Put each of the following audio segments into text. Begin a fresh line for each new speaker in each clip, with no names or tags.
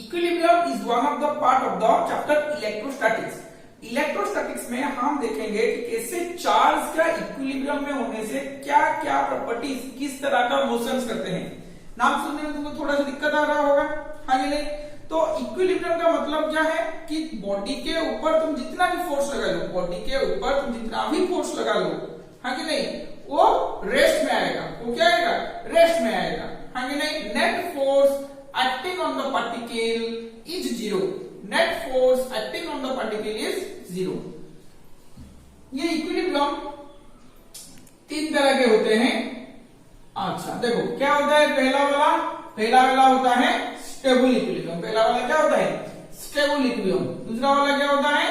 Equilibrium is one of the part of the chapter electrostatics. Electrostatics में हम देखेंगे कि कैसे चार्ज का इक्विलिब्रियम में होने से क्या क्या प्रॉपर्टीज, किस तरह का मोशंस करते हैं। नाम सुनने में तुमको थोड़ा सा दिक्कत आ रहा होगा, हाँ कि नहीं? तो इक्विलिब्रियम का मतलब क्या है कि बॉडी के ऊपर तुम जितना भी फोर्स लगा लो, बॉडी के ऊपर तुम जितना भी फोर्स लगा लो, हाँ कि नहीं, वो रेस्ट में आएगा। वो क्या आएगा? रेस्ट में आएगा, हाँ कि नहीं? Net force acting on the particle is zero. Net force acting on the particle is zero. ये इक्विलिब्रियम तीन तरह के होते हैं। अच्छा देखो क्या होता है, पहला वाला होता है स्टेबल इक्विलिब्रियम। पहला वाला क्या होता है? Stable equilibrium. दूसरा वाला क्या होता है?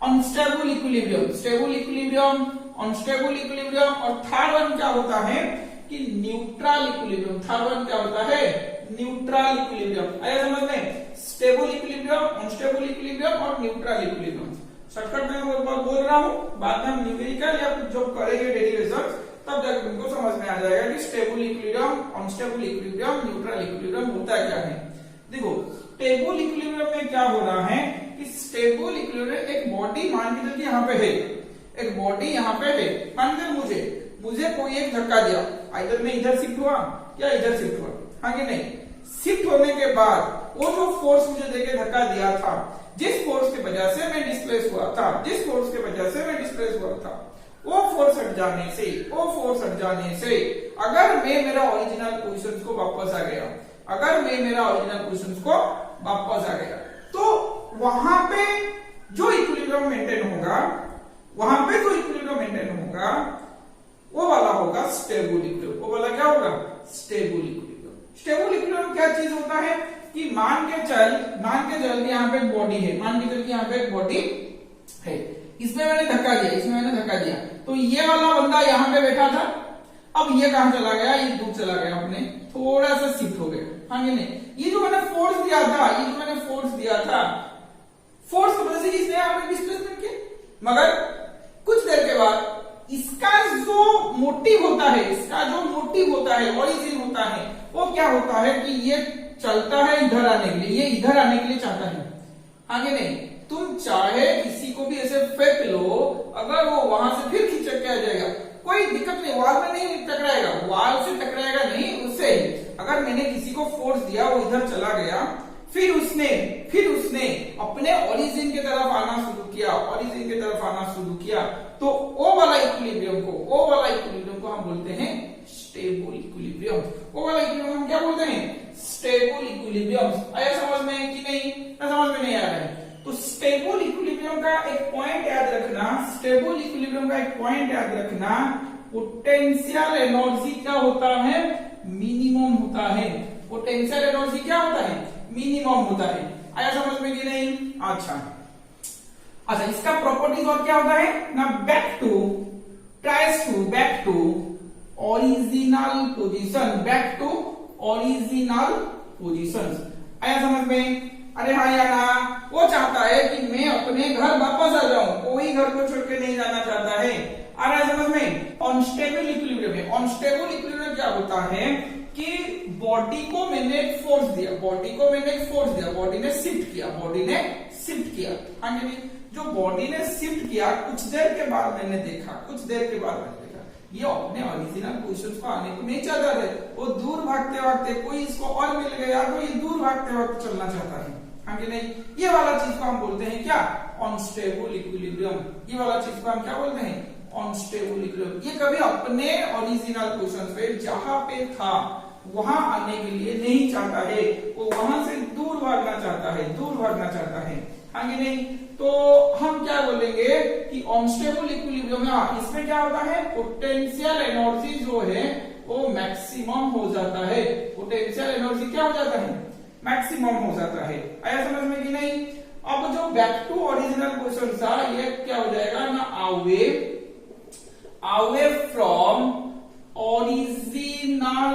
Unstable equilibrium. Stable equilibrium, unstable equilibrium. और थर्ड वन क्या होता है कि न्यूट्रल इक्विलिब्रियम। थर्ड वन क्या होता है? Neutral equilibrium. आया समझ में? स्टेबल इक्विलिब्रियम, अनस्टेबल इक्विलिब्रियम और न्यूट्रल इक्विलिब्रियम। शॉर्टकट में बोल रहा हूं, बाद में हम न्यूमेरिकल या जो करेंगे डेरिवेशन तब जाकर तुमको समझ में आ जाएगा कि stable equilibrium, unstable equilibrium, neutral equilibrium होता क्या है। देखो स्टेबल इक्विलिब्रियम में क्या हो रहा है कि स्टेबल इक्विलिब्रियम एक बॉडी मान के चलिए यहाँ पे है, एक बॉडी यहाँ पे है। मान के मुझे कोई एक धक्का दिया, इधर में इधर शिफ्ट हुआ या इधर शिफ्ट हुआ, हाँ कि नहीं? शिफ्ट होने के बाद वो जो फोर्स मुझे देके धक्का दिया था, जिस फोर्स की वजह से मैं डिस्प्लेस हुआ था, वो फोर्स हट जाने से अगर मैं मेरा ओरिजिनल पोजीशन को वापस आ गया, तो वहां पे जो इक्विलिब्रियम मेंटेन होगा, वो वाला होगा स्टेबल इक्विलिब्रियम। वो वाला क्या होगा? Stable equilibrium. स्टेबल इक्विलिब्रियम क्या चीज होता है कि मान के चल यहाँ पे एक बॉडी है, मान के चल के यहाँ पे एक बॉडी है, इसमें मैंने धक्का दिया, तो ये वाला बंदा यहाँ पे बैठा था, अब ये कहां चला गया? ये दूर चला गया, अपने थोड़ा सा शिफ्ट हो गया, हाँ कि नहीं? ये जो मैंने फोर्स दिया था, फोर्स की वजह से इसने यहाँ पे डिस्प्लेसमेंट किया, मगर कुछ देर के बाद इसका जो मोटिव होता है, ओरिजिन होता है, वो क्या होता है कि ये चलता है इधर आने के लिए, ये इधर आने के लिए चाहता है, आगे नहीं। तुम चाहे किसी को भी ऐसे फेंक लो, अगर वो वहां से फिर खिंचक के आ जाएगा, कोई दिक्कत नहीं, वाल में नहीं टकराएगा, वाल से टकराएगा नहीं, उससे अगर मैंने किसी को फोर्स दिया, वो इधर चला गया, फिर उसने अपने ओरिजिन की तरफ आना शुरू किया, तो वो वाला इक्विलिब्रियम को हम बोलते हैं स्टेबल इक्विलिब्रियम। वो वाला इक्विलिब्रियम हम क्या बोलते हैं? Stable equilibrium. आया समझ में कि नहीं? समझ में नहीं आ रहा है तो स्टेबल इक्विलिब्रियम का एक पॉइंट याद रखना, पोटेंशियल एनर्जी क्या होता है? मिनिमम होता है। पोटेंशियल एनर्जी क्या होता है? मिनिमम होता है। आया समझ में कि नहीं? अच्छा इसका प्रॉपर्टीज और क्या होता है ना? Back to original position. आया समझ में? अरे हाँ या ना? वो चाहता है कि मैं अपने घर वापस आ जाऊं, कोई घर को छोड़ के नहीं जाना चाहता है। आ रहा है समझ में? अनस्टेबल इक्विलिब्रियम क्या होता है कि बॉडी को मैंने फोर्स दिया, बॉडी ने शिफ्ट किया, हाँ जी। जो बॉडी ने शिफ्ट किया, कुछ देर के बाद मैंने देखा, ये अपने ओरिजिनल पोजीशन को आने को नहीं चाहता है, वो दूर भागते कोई इसको और मिल गया तो ये दूर भागते चलना चाहता है, हाँ कि नहीं? ये वाला चीज को हम बोलते हैं क्या? Unstable equilibrium. ये वाला चीज को हम क्या बोलते हैं? Unstable equilibrium. ये कभी अपने ओरिजिनल पोजीशन पे जहां पे था वहां आने के लिए नहीं चाहता है, वो वहां से दूर भागना चाहता है, हाँ कि नहीं? तो हम क्या बोलेंगे कि अनस्टेबल इक्विलिब्रियम में इसमें क्या होता है? पोटेंशियल एनर्जी जो है वो मैक्सिमम हो जाता है। पोटेंशियल एनर्जी क्या हो जाता है? मैक्सिमम हो जाता है। आया समझ में कि नहीं? अब जो बैक टू ओरिजिनल पोजीशन था, ये क्या हो जाएगा ना? Away from original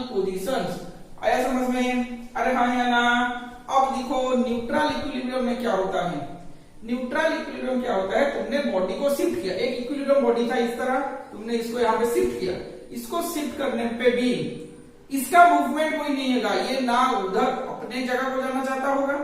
position. आया समझ में? अरे हाँ या ना? अब देखो न्यूट्रल इक्विलिब्रियम में क्या होता है? तुमने बॉडी को शिफ्ट किया, एक इक्विलिब्रियम बॉडी था इस तरह, तुमने इसको यहाँ पे शिफ्ट किया, इसको शिफ्ट करने पे भी इसका मूवमेंट कोई नहीं होगा, ये ना उधर अपने जगह को जाना चाहता होगा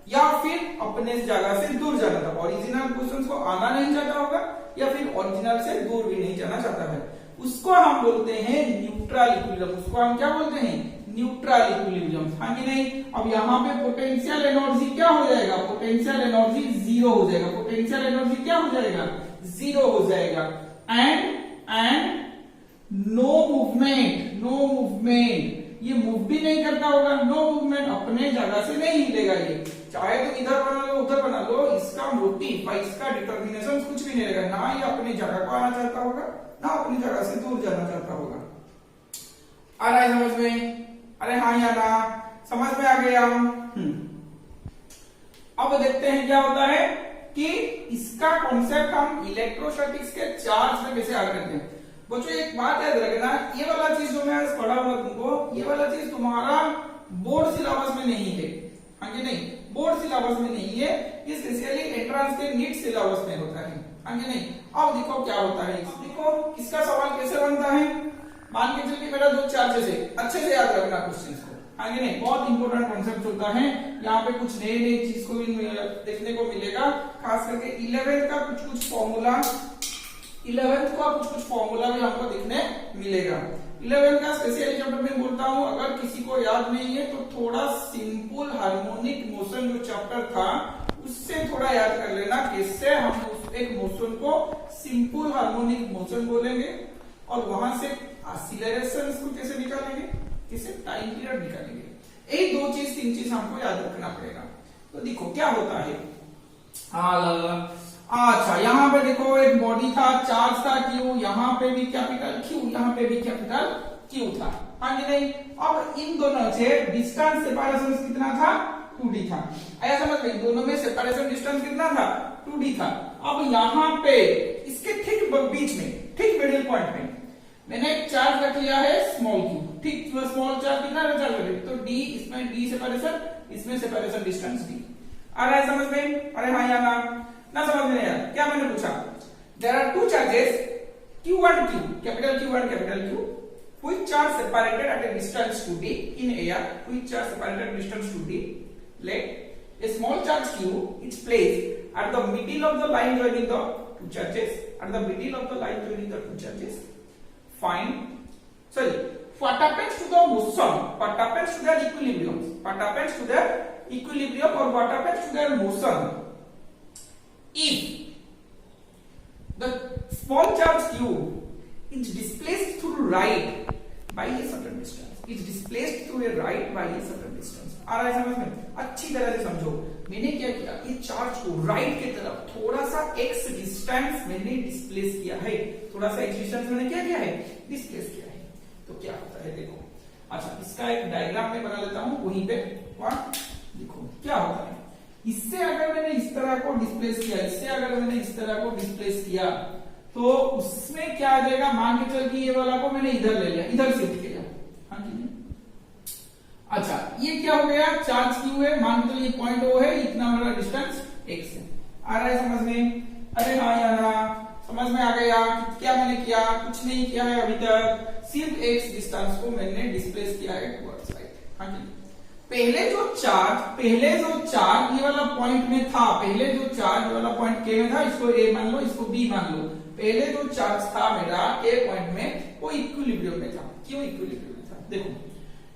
या फिर अपने जगह से दूर जाना था, ओरिजिनल पोजीशन को आना नहीं चाहता होगा या फिर ओरिजिनल से दूर भी नहीं जाना चाहता है, उसको हम बोलते हैं न्यूट्रल इक्विलिब्रियम। उसको हम क्या बोलते हैं? Neutral equilibrium. हाँ कि नहीं? अब यहाँ पे पोटेंशियल एनर्जी क्या हो जाएगा? पोटेंशियल एनर्जी जीरो हो जाएगा। पोटेंशियल एनर्जी क्या हो जाएगा? जीरो हो जाएगा। And no movement, no movement, ये मूव भी नहीं करता होगा, नो मूवमेंट, अपने जगह से नहीं हिलेगा ये, चाहे तो इधर बना लो उधर बना लो, इसका मोटिव या इसका डिटर्मिनेशन कुछ भी नहीं रहेगा, ना ये अपनी जगह को आना चाहता होगा ना अपनी जगह से दूर जाना चाहता होगा। आ रहा है समझ में? अरे हाँ या ना? समझ में आ गया? अब देखते हैं क्या होता है कि इसका कॉन्सेप्ट हम इलेक्ट्रोस्टैटिक्स के चार्ज में कैसे याद करते हैं। बच्चों एक बात याद रखना, ये वाला चीज जो मैं आज पढ़ा हुआ तुमको, ये वाला चीज तुम्हारा बोर्ड सिलेबस में नहीं है। हाँ कि नहीं? बोर्ड सिलेबस में नहीं है, ये स्पेशली एंट्रेंस के नीट सिलेबस में होता है। हाँ कि नहीं? अब देखो क्या होता है, देखो इसका सवाल कैसे बनता है। मान के चलिए मेरा दो चार्जेस है, अच्छे से याद रखना क्वेश्चन को। हाँ कि नहीं? बहुत इंपॉर्टेंट कॉन्सेप्ट होता है, यहाँ पे कुछ नए नए चीज को भी देखने को मिलेगा, खास करके 11th का कुछ फॉर्मूला, 11th का कुछ फॉर्मूला भी हमको देखने मिलेगा। 11th का स्पेशली चैप्टर में बोलता हूँ, अगर किसी को याद नहीं है तो थोड़ा सिंपल हार्मोनिक मोशन जो चैप्टर था उससे थोड़ा याद कर लेना, कैसे हम एक मोशन को सिंपल हार्मोनिक मोशन बोलेंगे और वहां से एक्सीलरेशन को कैसे निकालेंगे, कैसे टाइम पीरियड निकालेंगे। एक दो चीज तीन चीज हमको याद रखना पड़ेगा। तो देखो क्या होता है। अच्छा यहाँ पे देखो एक बॉडी था, चार्ज था Q, यहाँ पे भी कैपिटल Q, यहाँ पे भी कैपिटल Q था। हाँ कि नहीं? अब इन दोनों से डिस्टेंस सेपरेशन कितना था? 2d था। ऐसा समझ में, दोनों में सेपरेशन डिस्टेंस कितना था? 2d था। अब यहाँ पे इसके ठीक बीच में, ठीक मिडिल पॉइंट में मैंने एक चार्ज रख लिया है स्मॉल q, ठीक स्मॉल चार्ज कितना चार्ज रखे तो d, इसमें d सेपरेशन, इसमें सेपरेशन डिस्टेंस d। आ रहा है समझ में? अरे हाँ या ना समझ में यार? क्या मैंने पूछा? There are two charges q and q, capital Q and capital Q, which are separated at a distance 2d in air, which are separated at distance 2d. Let a small charge q is placed at the middle of the line joining the two charges, at the middle of the line joining the two charges. Find, sorry, what happens to the motion, what happens to their equilibrium, what happens to their equilibrium or what happens to their motion if the small charge q is displaced to the right by a certain distance, is displaced to a right by a certain distance। आ रहा है समझ में? अच्छी तरह से समझो। मैंने क्या किया, ये चार्ज को राइट की तरफ थोड़ा सा x डिस्टेंस मैंने डिस्प्लेस किया है, थोड़ा सा x डिस्टेंस मैंने क्या किया है? डिस्प्लेस किया है। तो क्या होता है देखो। अच्छा इसका एक डायग्राम में बना लेता हूं वहीं पे, देखो क्या होता है। इससे अगर मैंने इस तरह को डिस्प्लेस किया, इससे अगर मैंने इस तरह को डिस्प्लेस किया तो उसमें क्या आ जाएगा, मान के चल कि ये वाला को मैंने इधर ले लिया, इधर शिफ्ट किया। हाँ जी। अच्छा ये क्या हो गया, चार्ज क्यू है, मान के चलिए पॉइंट O है, इतना बड़ा डिस्टेंस x है। आ रहा है समझ में? अरे हाँ या ना? समझ में आ गया? क्या मैंने किया? कुछ नहीं किया है अभी तक, सिर्फ x डिस्टेंस को मैंने डिस्प्लेस किया है टुवर्ड्स राइट। हाँ जी। पहले जो चार्ज ये वाला पॉइंट में था, पहले जो चार्ज वाला पॉइंट K में था, इसको A मान लो, इसको B मान लो। पहले जो चार्ज था मेरा A पॉइंट में, वो इक्विलिब्रियम में था। क्यों इक्विलिब्रियम में था? देखो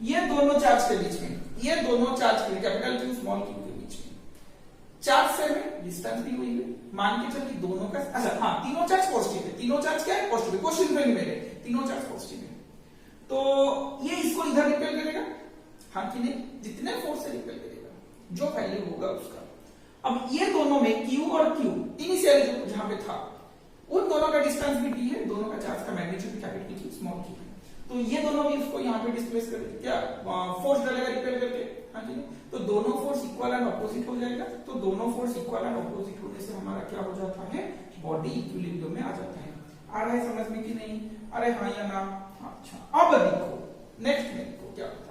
ये दोनों चार्ज के बीच में, ये दोनों चार्ज के कैपिटल Q स्मॉल q के बीच में चार्ज से में डिस्टेंस दी हुई है। मान के चलिए दोनों का, अच्छा हाँ तीनों चार्ज पॉजिटिव है, तीनों चार्ज क्या है? पॉजिटिव है। क्वेश्चन में मेरे तीनों चार्ज पॉजिटिव है, तो ये इसको इधर रिपेल करेगा। हाँ कि नहीं? जितने फोर्स से रिपेल करेगा, जो वैल्यू होगा उसका। अब ये दोनों में Q और Q इनिशियली जो जहां पे था, उन दोनों का डिस्टेंस भी d है, दोनों का चार्ज का magnitude capital Q small q है। तो ये दोनों भी उसको यहाँ पे डिस्प्लेस करेंगे, क्या फोर्स डालेगा रिपेल करके। हाँ जी। तो दोनों फोर्स इक्वल एंड ऑपोजिट हो जाएगा। तो दोनों फोर्स इक्वल एंड ऑपोजिट होने से हमारा क्या हो जाता है, बॉडी इक्विलिब्रियम में आ जाता है। आ रहा है समझ में कि नहीं? अरे हाँ या ना? अच्छा अब देखो नेक्स्ट में देखो क्या होता है।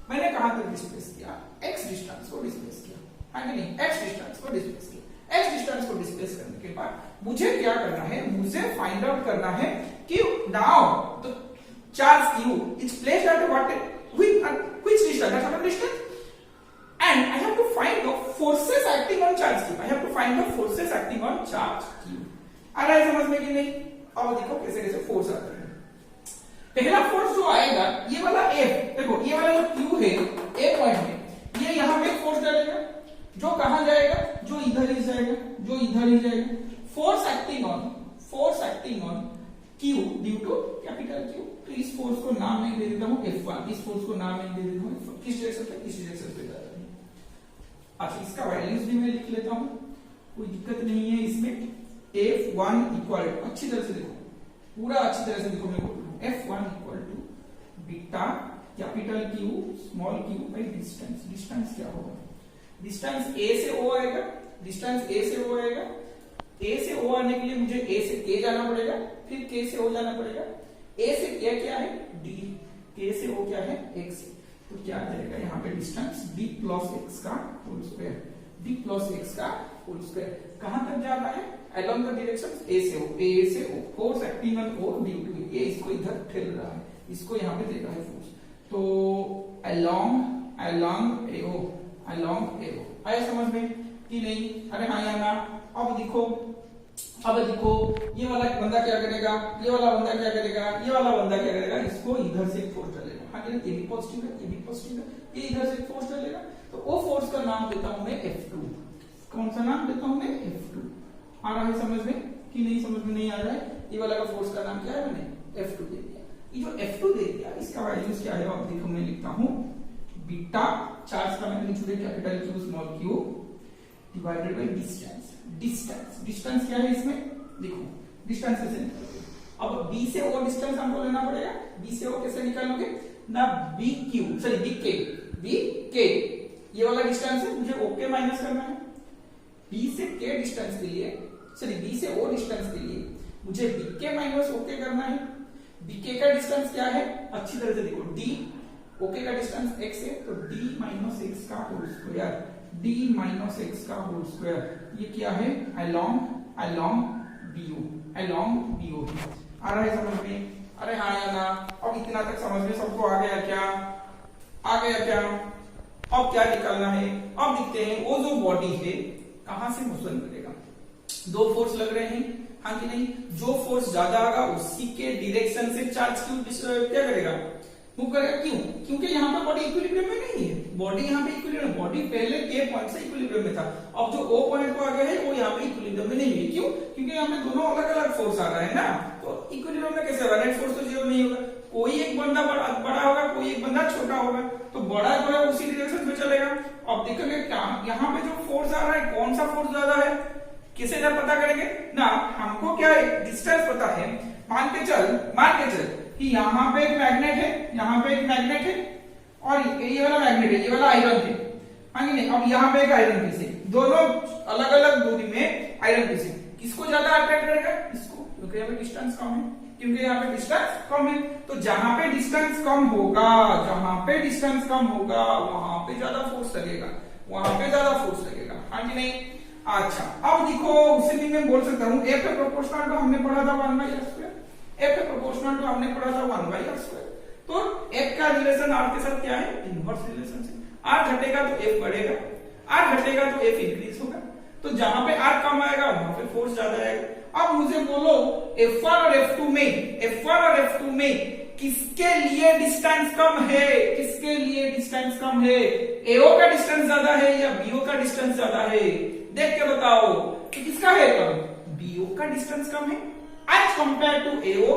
मैंने कहां तक डिस्प्लेस किया, x डिस्टेंस को डिस्प्लेस किया। हाँ कि नहीं? x डिस्टेंस को डिस्प्लेस किया। x डिस्टेंस को डिस्प्लेस करने के बाद मुझे क्या करना है, मुझे फाइंड आउट करना है कि now the charge q is placed at which distance, that's what distance, and I have to find the forces acting on charge q. I have to find the forces acting on charge q. आ रहा है समझ में कि नहीं? अब देखो कैसे कैसे फोर्स आता है। पहला फोर्स जो आएगा ये वाला F, देखो ये वाला जो Q है A पॉइंट में, ये यहाँ पे फोर्स डालेगा जो कहां जाएगा, जो इधर ही जाएगा, जो इधर ही जाएगा। Force acting on Q due to capital Q। तो इस फोर्स को नाम मैं दे देता हूं F1, इस फोर्स को नाम मैं दे देता हूं F1। किस डायरेक्शन पे? इस डायरेक्शन पे जा रहा है। अच्छा इसका वैल्यूज भी मैं लिख लेता हूं, कोई दिक्कत नहीं है इसमें। F1 इक्वल टू, अच्छी तरह से देखो, पूरा अच्छी तरह से देखो, मैं बोल रहा हूं F1 equal to beta capital Q small q by distance. Distance क्या होगा? डिस्टेंस A से O आएगा, डिस्टेंस A से O आएगा। A से O आने के लिए मुझे A से K जाना पड़ेगा, फिर K से O जाना पड़ेगा। A से क्या है? D, K से O क्या है? X। तो क्या आ जाएगा यहाँ पे डिस्टेंस D प्लस x का whole square, D plus x का होल स्क्वायर। कहां तक जा रहा है? along the direction A से O, A से O। Force acting on O due to A, इसको इधर ठेल रहा है, इसको यहाँ पे दे रहा है फोर्स। तो along AO आया समझ में कि नहीं? अरे हाँ या ना? अब देखो ये वाला बंदा क्या करेगा, ये वाला बंदा क्या करेगा, ये वाला बंदा क्या करेगा, इसको इधर से फोर्स डालेगा। हाँ ये भी पॉजिटिव है, ये भी पॉजिटिव है, ये इधर से फोर्स डालेगा। तो वो फोर्स का नाम देता हूं मैं F2। कौन सा नाम देता हूं मैं? F2। आ रहा है समझ में कि नहीं? समझ में नहीं आ रहा है? ये वाला का फोर्स का नाम क्या है? मैंने F2 दे दिया। ये जो F2 दे दिया इसका वैल्यूज क्या है? अब देखो मैं लिखता हूं बीटा, चार्ज का magnitude capital Q small q divided by distance. Distance क्या है इसमें? देखो डिस्टेंस कैसे निकालोगे? अब B से O डिस्टेंस हमको लेना पड़ेगा। B से O कैसे निकालोगे ना? BK ये वाला डिस्टेंस है, मुझे OK माइनस करना है। B से K डिस्टेंस के लिए, B से O डिस्टेंस के लिए मुझे BK माइनस OK करना है। BK का डिस्टेंस क्या है? अच्छी तरह से देखो, D, OK का डिस्टेंस x है, तो D माइनस x का whole square, D minus x का होल स्क्वायर। ये क्या है? along BO। आ रहा है समझ में? अरे हाँ या ना? अब इतना तक समझ में सबको आ गया क्या? अब क्या निकालना है? अब देखते हैं वो जो बॉडी है कहां से मोशन करेगा। दो फोर्स लग रहे हैं, हाँ कि नहीं? जो फोर्स ज्यादा होगा उसी के डायरेक्शन से चार्ज क्या करेगा? मूव करेगा। क्यों? क्योंकि यहाँ पे बॉडी इक्विलिब्रियम में नहीं है। बॉडी यहाँ पे इक्विलिब्रियम, बॉडी पहले के पॉइंट से इक्विलिब्रियम में था, अब जो O पॉइंट को आ गया है वो यहाँ पे इक्विलिब्रियम में नहीं है। क्यों? क्योंकि यहाँ पे दोनों अलग अलग फोर्स आ रहा है ना, तो इक्विलिब्रियम में कैसे होगा? नेट फोर्स तो जीरो नहीं होगा। कोई एक बंदा बड़ा होगा, कोई एक बंदा छोटा होगा, तो बड़ा जो है उसी डायरेक्शन में चलेगा। अब देखोगे यहाँ पे जो फोर्स आ रहा है, कौन सा फोर्स ज्यादा है, किसे जब पता करेंगे ना? हमको क्या डिस्टेंस पता है। मान के चल कि यहाँ पे एक मैग्नेट है, यहाँ पे एक मैग्नेट है, और ये वाला मैग्नेट है, ये वाला आयरन है, हाँ नहीं? अब यहाँ पे एक आयरन पीस है, दोनों अलग अलग दूरी में आयरन पीस है। किसको ज्यादा अट्रैक्ट करेगा? इसको, क्योंकि यहाँ पे डिस्टेंस कम है। तो जहां पे डिस्टेंस कम होगा, वहां पे ज्यादा फोर्स लगेगा, हाँ कि नहीं? अच्छा अब देखो, उसी दिन मैं बोल सकता हूँ F पे प्रोपोर्शनल टू हमने पढ़ा था 1/r², तो F का रिलेशन R के साथ क्या है? इनवर्स रिलेशन से। R घटेगा तो F बढ़ेगा, R घटेगा तो F इंक्रीज होगा। तो जहां पे R कम आएगा वहां पे फोर्स ज्यादा आएगा। अब मुझे बोलो F1 और F2 में किसके लिए डिस्टेंस कम है? AO का डिस्टेंस ज्यादा है या BO का डिस्टेंस ज्यादा है? देख के बताओ कि किसका है कम? BO का डिस्टेंस कम है एज कंपेयर टू AO,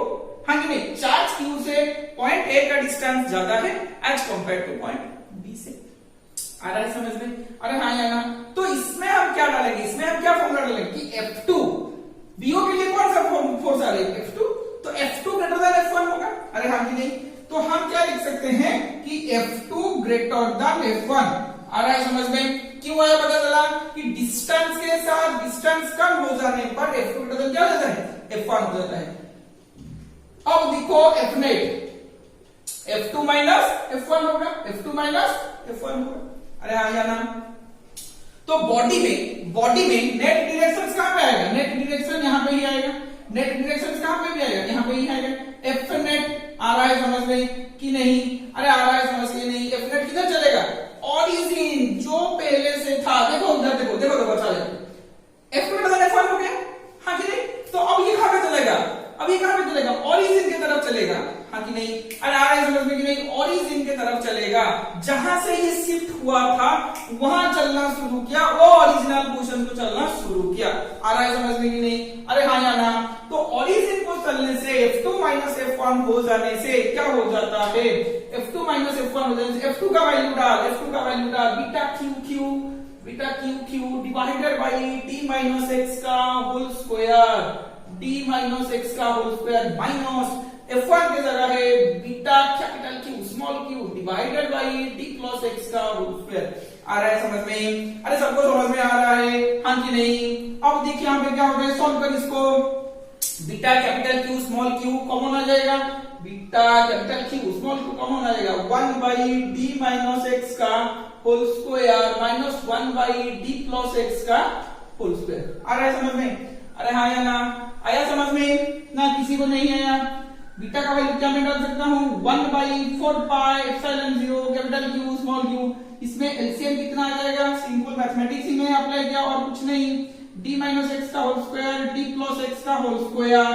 हाँ कि नहीं? चार्ज Q से पॉइंट A का डिस्टेंस ज्यादा है as compare to point B से। आ रहा है समझ में? अरे हाँ या ना? तो इसमें हम क्या डालेंगे? फॉर्मूला डालेंगे कि F2 BO के लिए कौन सा फोर्स आ रही है? F2, तो F2 ग्रेटर देन F1 होगा। अरे हाँ कि नहीं? तो हम क्या लिख सकते हैं कि F2 ग्रेटर देन F1। आ रहा है समझ में? क्यों आया पता चला कि डिस्टेंस के साथ डिस्टेंस कम हो जाने पर F2 ग्रेटर देन क्या हो जाता है? F1 हो जाता है। अब देखो F net F2 minus F1 होगा, अरे हाँ या ना? तो बॉडी में नेट डायरेक्शन कहां पे आएगा? नेट डायरेक्शन यहां पे ही आएगा। नेट डायरेक्शन कहां पे भी आएगा? यहां पे ही आएगा। F नेट आ रहा है समझ में कि नहीं? अरे आ गया, जहां से ये शिफ्ट हुआ था वहां चलना शुरू किया, वो ओरिजिनल पोजीशन को चलना शुरू किया। आ रहा है समझ में कि नहीं? अरे हाँ या ना? तो ओरिजिन को चलने से F2 माइनस F1 हो जाने से क्या हो जाता है? F2 माइनस F1 हो जाने से F2 का वैल्यू डाल beta Q divided by d minus x का होल स्क्वायर माइनस F1 की जगह है beta capital Q small q divided by d plus x का होल स्क्वायर। आ रहा है समझ में? अरे सबको समझ में आ रहा है, हाँ कि नहीं? अब देखिए यहाँ पे क्या हो गया, सॉल्व कर इसको। Beta capital Q small q common आ जाएगा, beta capital Q small q common आ जाएगा, 1 बाई d माइनस x का whole square minus 1 by d plus x का होल स्क्वायर। आ रहा है समझ में? अरे हाँ या ना? आया समझ में ना? किसी को नहीं आया? बीटा का वैल्यू क्या मैं डाल सकता हूँ, 1 by 4 pi epsilon 0 capital Q small q। इसमें एलसीएम कितना आ जाएगा? सिंपल मैथमेटिक्स ही में अप्लाई किया और कुछ नहीं, d माइनस एक्स का whole square d plus x का होल स्क्वायर।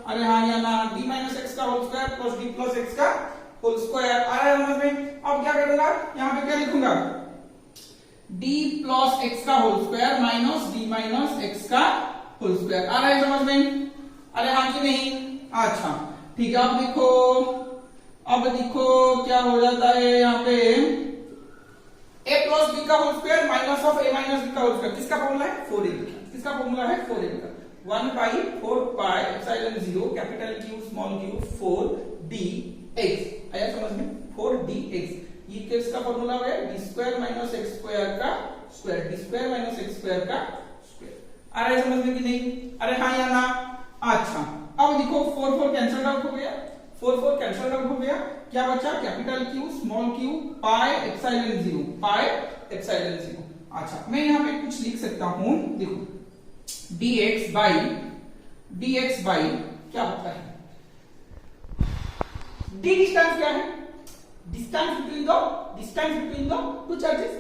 अरे हाँ या ना? d माइनस एक्स का whole square plus d plus x का होल स्क्वायर। आ रहा है समझ में? अब क्या करूंगा, यहाँ पे क्या लिखूंगा, d प्लस एक्स का whole square minus d minus x का होल स्क्वायर। आ रहा है समझ में? अरे हाँ कि नहीं? अच्छा ठीक है। अब देखो क्या हो जाता है यहाँ पे, a प्लस b का whole square minus of a minus b का होल स्क्वायर। किसका फॉर्मूला है? 4a का। किसका फॉर्मूला है? 4a का। 1 by 4 pi epsilon 0 capital Q small q 4dx। आया समझ में? 4dx ये किसका फॉर्मूला है? d square minus x square का square, d square minus x square का स्क्वायर। आ रहा है समझ में कि नहीं? अरे हाँ या ना? अच्छा अब देखो 4 कैंसल आउट हो गया, 4 कैंसल आउट हो गया, क्या बचा? कैपिटल Q स्मॉल q पाई एप्सिलॉन 0। अच्छा मैं यहाँ पे कुछ लिख सकता हूं, देखो dx बाई क्या होता है, d डिस्टेंस क्या है? Distance between the two charges.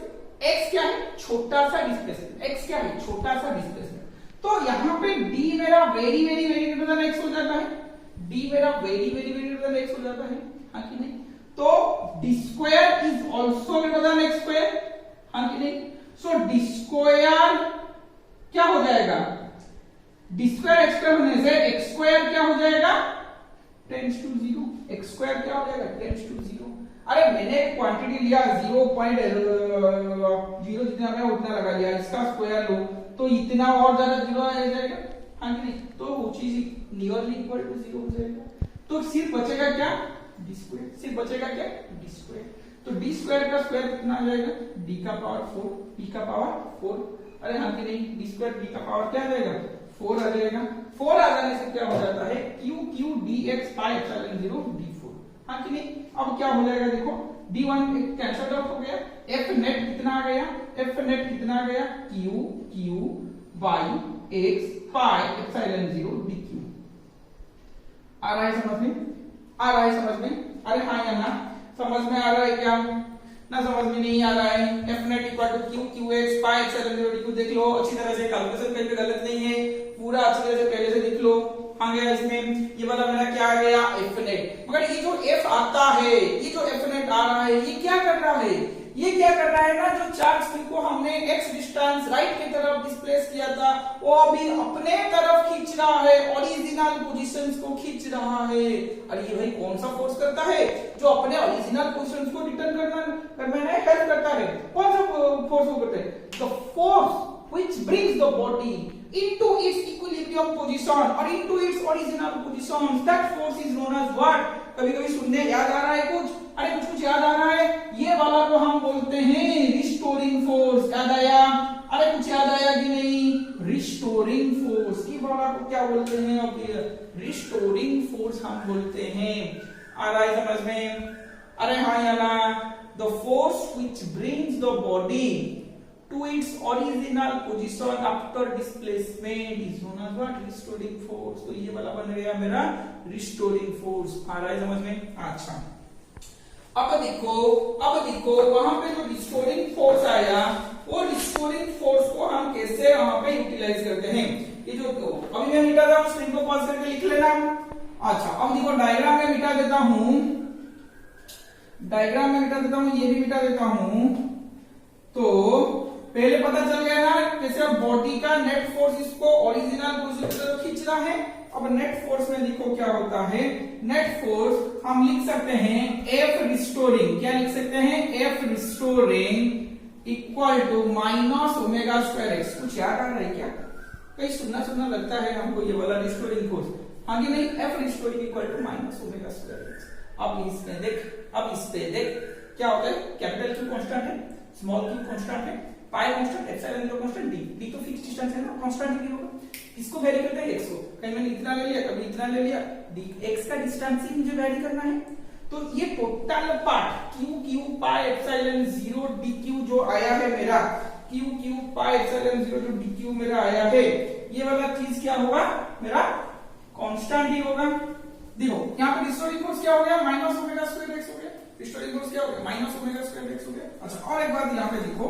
x क्या है? छोटा सा डिस्प्लेसमेंट। x क्या है? छोटा सा डिस्प्लेसमेंट। तो यहाँ पे d मेरा वेरी ग्रेटर देन x हो जाता है, d मेरा वेरी ग्रेटर देन x हो जाता है, हाँ कि नहीं? तो d square is also greater than x square, हाँ कि नहीं? सो d स्क्वायर क्या हो जाएगा? d स्क्वायर x स्क्वायर होने से x स्क्वायर क्या हो जाएगा? Tends to 0। x स्क्वायर क्या हो जाएगा? Tends to 0। अरे मैंने क्वांटिटी लिया 0.0 जितना मैं उतना लगा लिया, इसका स्क्वायर लो तो इतना और ज्यादा 0 आ जाएगा, हाँ कि नहीं? तो वो चीज नियरली इक्वल टू 0 हो जाएगा। तो सिर्फ बचेगा क्या? d square. सिर्फ बचेगा क्या? d square. तो d स्क्वायर का स्क्वायर कितना आ जाएगा? d का पावर 4, d का पावर 4। अरे हाँ कि नहीं? d स्क्वायर d का पावर क्या आ जाएगा? 4 आ जाएगा। 4 आ जाने से क्या हो जाता है? q dx पाई एप्सिलॉन 0 d4, हाँ कि नहीं? अब क्या हो जाएगा देखो, d1 कैंसल आउट हो गया, f नेट कितना आ गया? q by x pi epsilon 0 dq। आ रहा है समझ में? अरे हाँ या ना? समझ में आ रहा है क्या? ना समझ में नहीं आ रहा है? f net equal to qx pi epsilon 0 dq। देख लो अच्छी तरह से, कैलकुलेशन कहीं पे गलत नहीं है, पूरा अच्छी तरह से पहले से देख लो। हाँ गया इसमें, ये वाला मेरा क्या आ गया? f net. मगर ये जो f आता है, ये जो f नेट आ रहा है, ये क्या कर रहा है? ये क्या कर रहा है ना, जो चार्ज q को हमने x डिस्टेंस राइट की तरफ डिस्प्लेस किया था, वो अभी अपने तरफ खींच रहा है, ओरिजिनल पोजीशंस को खींच रहा है। और ये भाई कौन सा फोर्स करता है? जो अपने ओरिजिनल पोजीशंस को रिटर्न करने में हेल्प करता है। कौन सा फोर्स वो करता है? The force which brings the body into its equilibrium position or into its original position, that force is known as what? कभी कभी सुनने याद आ रहा है कुछ? अरे कुछ याद आ रहा है? ये वाला को हम बोलते हैं रिस्टोरिंग फोर्स। याद आया? अरे कुछ याद आया कि नहीं? Restoring force. ये वाला को क्या बोलते हैं? अब रिस्टोरिंग फोर्स हम बोलते हैं। आ रहा है समझ में? अरे हाँ या ना? The force which brings the body to its original position after displacement is known as what? Restoring force। तो ये वाला बन गया मेरा restoring force। आ रहा है समझ में? अच्छा अब देखो वहां पे जो restoring force आया, वो restoring force को हम कैसे वहां पे यूटिलाइज करते हैं? ये जो अभी मैं मिटा देता हूं, स्क्रीन को पॉज करके लिख लेना। अच्छा अब देखो डायग्राम में मिटा देता हूं, डायग्राम में मिटा देता हूं, ये भी मिटा देता हूं। तो पहले पता चल गया ना कैसे बॉडी का नेट फोर्स इसको ओरिजिनल पोजीशन की तरफ खींच रहा है। अब नेट फोर्स में देखो क्या होता है, नेट फोर्स हम लिख सकते हैं एफ रिस्टोरिंग, क्या लिख सकते हैं, F restoring equal to minus omega square x. कुछ याद आ रहा है क्या, कहीं सुनना सुनना लगता है हमको ये वाला रिस्टोरिंग फोर्स, हाँ कि नहीं, F restoring equal to minus omega square x. अब इसमें देख, अब इस पे देख क्या होता है, कैपिटल क्यू कांस्टेंट है, स्मॉल क्यू कांस्टेंट है, पाई constant, epsilon zero constant, D तो फिक्स डिस्टेंस है ना, कांस्टेंट ही होगा। इसको वेरी करते हैं एक्स को, कहीं मैंने इतना ले लिया, कभी इतना ले लिया, डी एक्स का डिस्टेंस ही मुझे वेरी करना है। तो ये total part Q pi epsilon zero d Q जो आया है मेरा, क्यू पाई एप्सिलॉन जीरो जो डी क्यू मेरा आया है, ये वाला चीज क्या होगा मेरा, कांस्टेंट ही होगा। देखो यहाँ पे रिस्टोरिंग फोर्स क्या हो गया, माइनस ओमेगा स्क्वायर एक्स हो गया, रिस्टोरिंग फोर्स क्या हो गया, माइनस ओमेगा स्क्वायर एक्स हो गया। अच्छा और एक बात यहाँ पे देखो,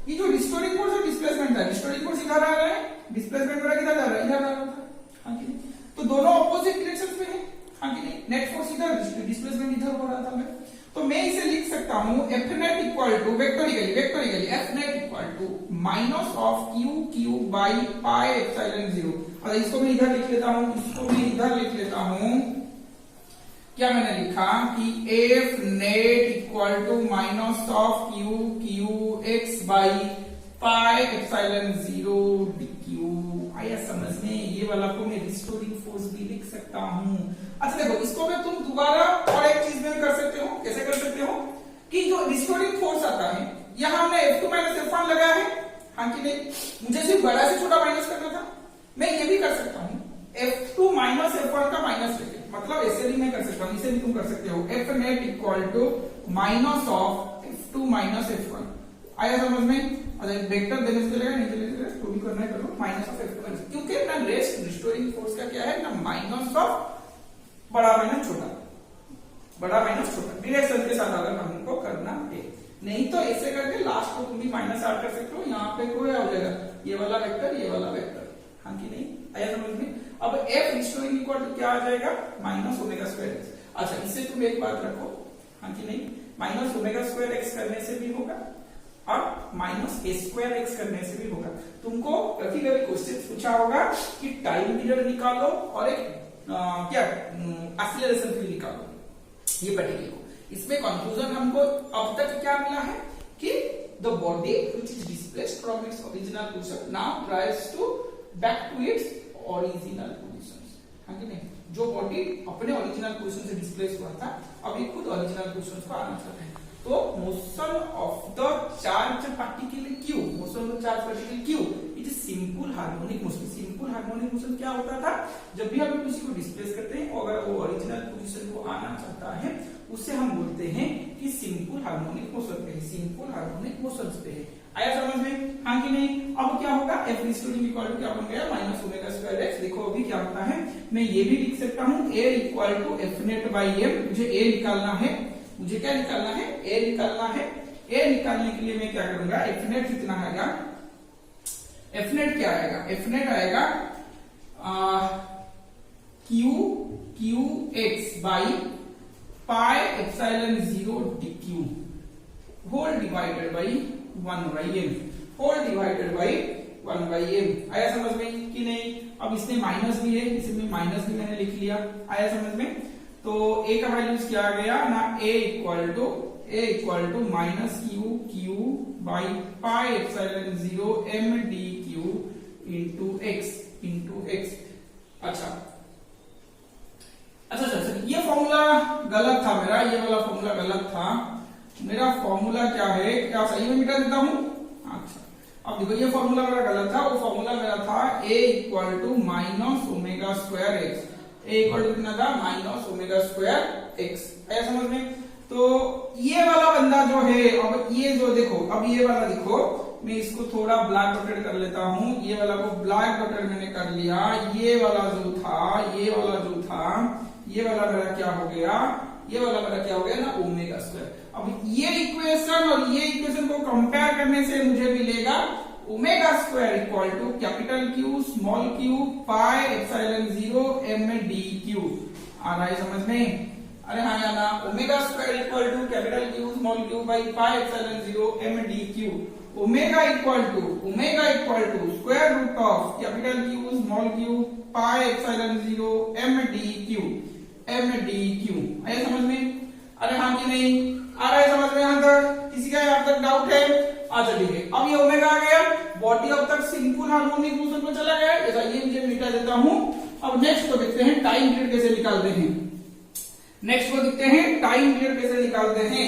ये जो रिस्टोरिंग फोर्स और डिस्प्लेसमेंट है, रिस्टोरिंग फोर्स इधर आ रहा है, डिस्प्लेसमेंट मेरा किधर जा रहा है, इधर आ रहा था, हाँ कि नहीं, तो दोनों ऑपोजिट डायरेक्शन में है, हाँ कि नहीं, नेट फोर्स इधर, डिस्प्लेसमेंट इधर हो रहा था मैं, तो मैं इसे लिख सकता हूं F net equal to vectorically F net equal to minus of Q by pi epsilon zero. और इसको मैं इधर लिख लेता हूं, इसको मैं इधर लिख लेता हूं, क्या मैंने लिखा कि F net equal to minus of q x by pi epsilon zero d Q. आया समझ में, ये वाला को मैं रिस्टोरिंग फोर्स भी लिख सकता हूं। अच्छा देखो इसको मैं तुम दोबारा और एक चीज में कर सकते हो, कैसे कर सकते हो कि जो रिस्टोरिंग फोर्स आता है, यहां हमने F2 माइनस F1 लगाया है, हाँ कि नहीं, मुझे सिर्फ बड़ा से छोटा माइनस करना था, मैं ये भी कर सकता हूं F2 माइनस F1 का माइनस लेके, मतलब ऐसे भी मैं कर सकता हूं, इसे भी तुम कर सकते हो, F net equal to minus of F2 minus F1। आया समझ में, वेक्टर देने से चलेगा, नहीं चलेगा तो भी करना है, करो माइनस ऑफ F2 माइनस, क्योंकि ना रेस्ट रिस्टोरिंग फोर्स का क्या है ना, माइनस ऑफ बड़ा माइनस छोटा, बड़ा माइनस छोटा, डायरेक्शन के साथ अगर हमको करना है, नहीं तो ऐसे करके लास्ट को तुम भी माइनस आर कर सकते हो, यहाँ पे कोई हो जाएगा ये वाला वेक्टर, ये वाला वेक्टर, हाँ कि नहीं, आया समझ में। अब एफ रिस्टोरिंग इक्वल टू क्या आ जाएगा, माइनस ओमेगा स्क्वायर एक्स। अच्छा इससे तुम एक बात रखो, हाँ कि नहीं, माइनस ओमेगा स्क्वायर एक्स करने से भी होगा और माइनस ए स्क्वायर एक्स करने से भी होगा। तुमको कभी कभी क्वेश्चन पूछा होगा कि टाइम पीरियड निकालो और एक क्या एक्सीलरेशन फील्ड निकालो, ये पढ़ेंगे को। इसमें कंक्लूजन हमको अब तक क्या मिला है कि the body which is displaced from its original position now tries to back to its original position, हाँ कि नहीं, जो बॉडी अपने ओरिजिनल पोजीशन से डिस्प्लेस हुआ था अब ये खुद ओरिजिनल पोजीशन को आना चाहता है। तो motion of the charge particle Q, motion of charge particle Q it is simple harmonic motion. Simple harmonic motion क्या होता था, जब भी हम किसी को डिस्प्लेस करते हैं और अगर वो ओरिजिनल पोजीशन को आना चाहता है उससे हम बोलते हैं कि सिंपल हार्मोनिक मोशन पे है, सिंपल हार्मोनिक मोशन पे है। आया समझ में, हाँ कि नहीं। अब क्या होगा, एफ रिस्टोरिंग इक्वल टू क्या बन गया, माइनस ओमेगा स्क्वायर एक्स। देखो अभी क्या होता है, मैं ये भी लिख सकता हूँ A equal to F net by M. मुझे ए निकालना है, मुझे क्या निकालना है, ए निकालना है। ए निकालने के लिए मैं क्या करूंगा, एफ नेट कितना आएगा, एफ नेट क्या आएगा, एफ नेट आएगा q x by pi epsilon zero d q whole divided by 1 by m, whole divided by 1 by m. आया समझ में कि नहीं। अब इसमें माइनस भी है, इसमें माइनस भी मैंने लिख लिया। आया समझ में। तो ए का वैल्यूज क्या आ गया ना, A equal to minus Q by pi epsilon zero M D Q into X. अच्छा, ये फॉर्मूला गलत था मेरा, ये वाला फॉर्मूला गलत था मेरा। फॉर्मूला क्या है, क्या सही में मिटा देता हूं। अच्छा अब देखो, ये फॉर्मूला मेरा गलत था, वो फॉर्मूला मेरा था a equal to minus omega square x. A equal to कितना था, माइनस ओमेगा स्क्वायर एक्स। आया समझ में। तो ये वाला बंदा जो है, अब ये जो देखो, अब ये वाला देखो, मैं इसको थोड़ा ब्लैक डॉटेड कर लेता हूं। ये वाला को ब्लैक डॉटेड मैंने कर लिया। ये वाला जो था, ये वाला मेरा क्या हो गया, ये वाला मेरा क्या हो गया ना, ओमेगा स्क्वायर। अब ये इक्वेशन और ये इक्वेशन को कंपेयर करने से मुझे मिलेगा omega square equal to capital Q small Q pi epsilon zero M D Q. आ रहा है समझ में, अरे हाँ या ना, omega square equal to capital Q small Q by pi epsilon 0 M D Q. Omega equal to square root of capital Q small Q pi epsilon 0 M D Q. आया समझ में? अरे हाँ कि नहीं आ रहा है समझ में? यहाँ तक किसी का यहाँ तक डाउट है? अच्छा ठीक है, अब ये ओमेगा आ गया, बॉडी अब तक सिंपल हार्मोनिक मोशन में चला गया, ऐसा ये मुझे मिटा देता हूं। अब नेक्स्ट को देखते हैं टाइम पीरियड कैसे निकालते हैं। टाइम पीरियड कैसे निकालते हैं।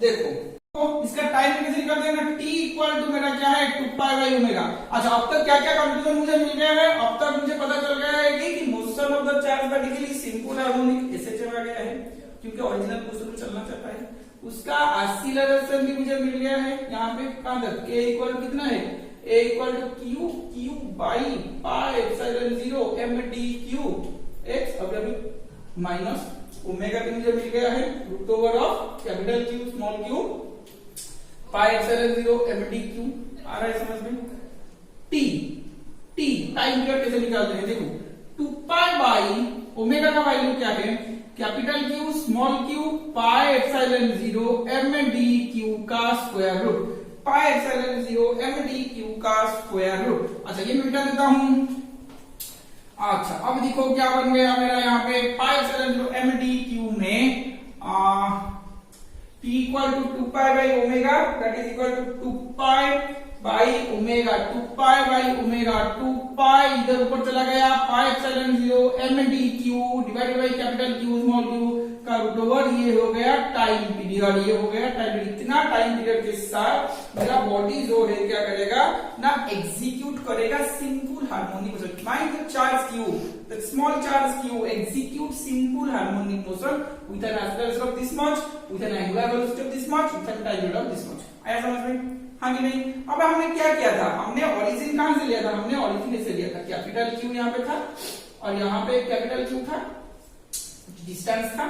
देखो तो इसका टाइम पीरियड कैसे निकालते हैं ना, t इक्वल टू मेरा क्या है 2 पाई बाई ओमेगा। अच्छा अब तक क्या क्या कंक्लूजन मुझे मिल गया है, अब तक मुझे पता चल गया है कि motion of the charge particle simple harmonic ऐसे चला गया है क्योंकि ओरिजिनल मोशन में चलना चाहता है। उसका एक्सीलरेशन भी मुझे मिल गया है, यहाँ पे कहां तक k इक्वल टू कितना है, a equal to q by pi epsilon 0 m d q x, अभी माइनस ओमेगा भी मुझे मिल गया है root over of capital Q small Q pi epsilon 0 m d q. आ रहा है समझ में? t टाइम पीरियड कैसे निकालते हैं, देखो 2 पाई बाई ओमेगा का वैल्यू क्या है, capital Q small Q pi epsilon 0 m d q का square root, pi epsilon 0 m d q का स्क्वायर रूट। अच्छा ये मिटा देता हूं। अच्छा अब देखो क्या बन गया मेरा, यहाँ पे pi epsilon 0 m d q में t equal to 2 pi by omega that is equal to 2 pi by omega, 2 pi by omega, 2 pi इधर ऊपर चला गया, pi epsilon 0 m d q divided by capital Q small q का root over, ये हो गया time period, ये हो गया टाइम पीरियड। इतना टाइम पीरियड के साथ मेरा बॉडी जो है क्या करेगा ना, एग्जीक्यूट करेगा simple harmonic motion. Mind the charge q, the small charge q execute simple harmonic motion with an acceleration of this much, with an angular velocity of this much, with an time period of this much. आया समझ में? हाँ कि नहीं? अब हमने क्या किया था, हमने ओरिजिन कहां से लिया था, हमने ओरिजिन से लिया था, कैपिटल क्यू यहाँ पे था और यहाँ पे कैपिटल क्यू था, डिस्टेंस था,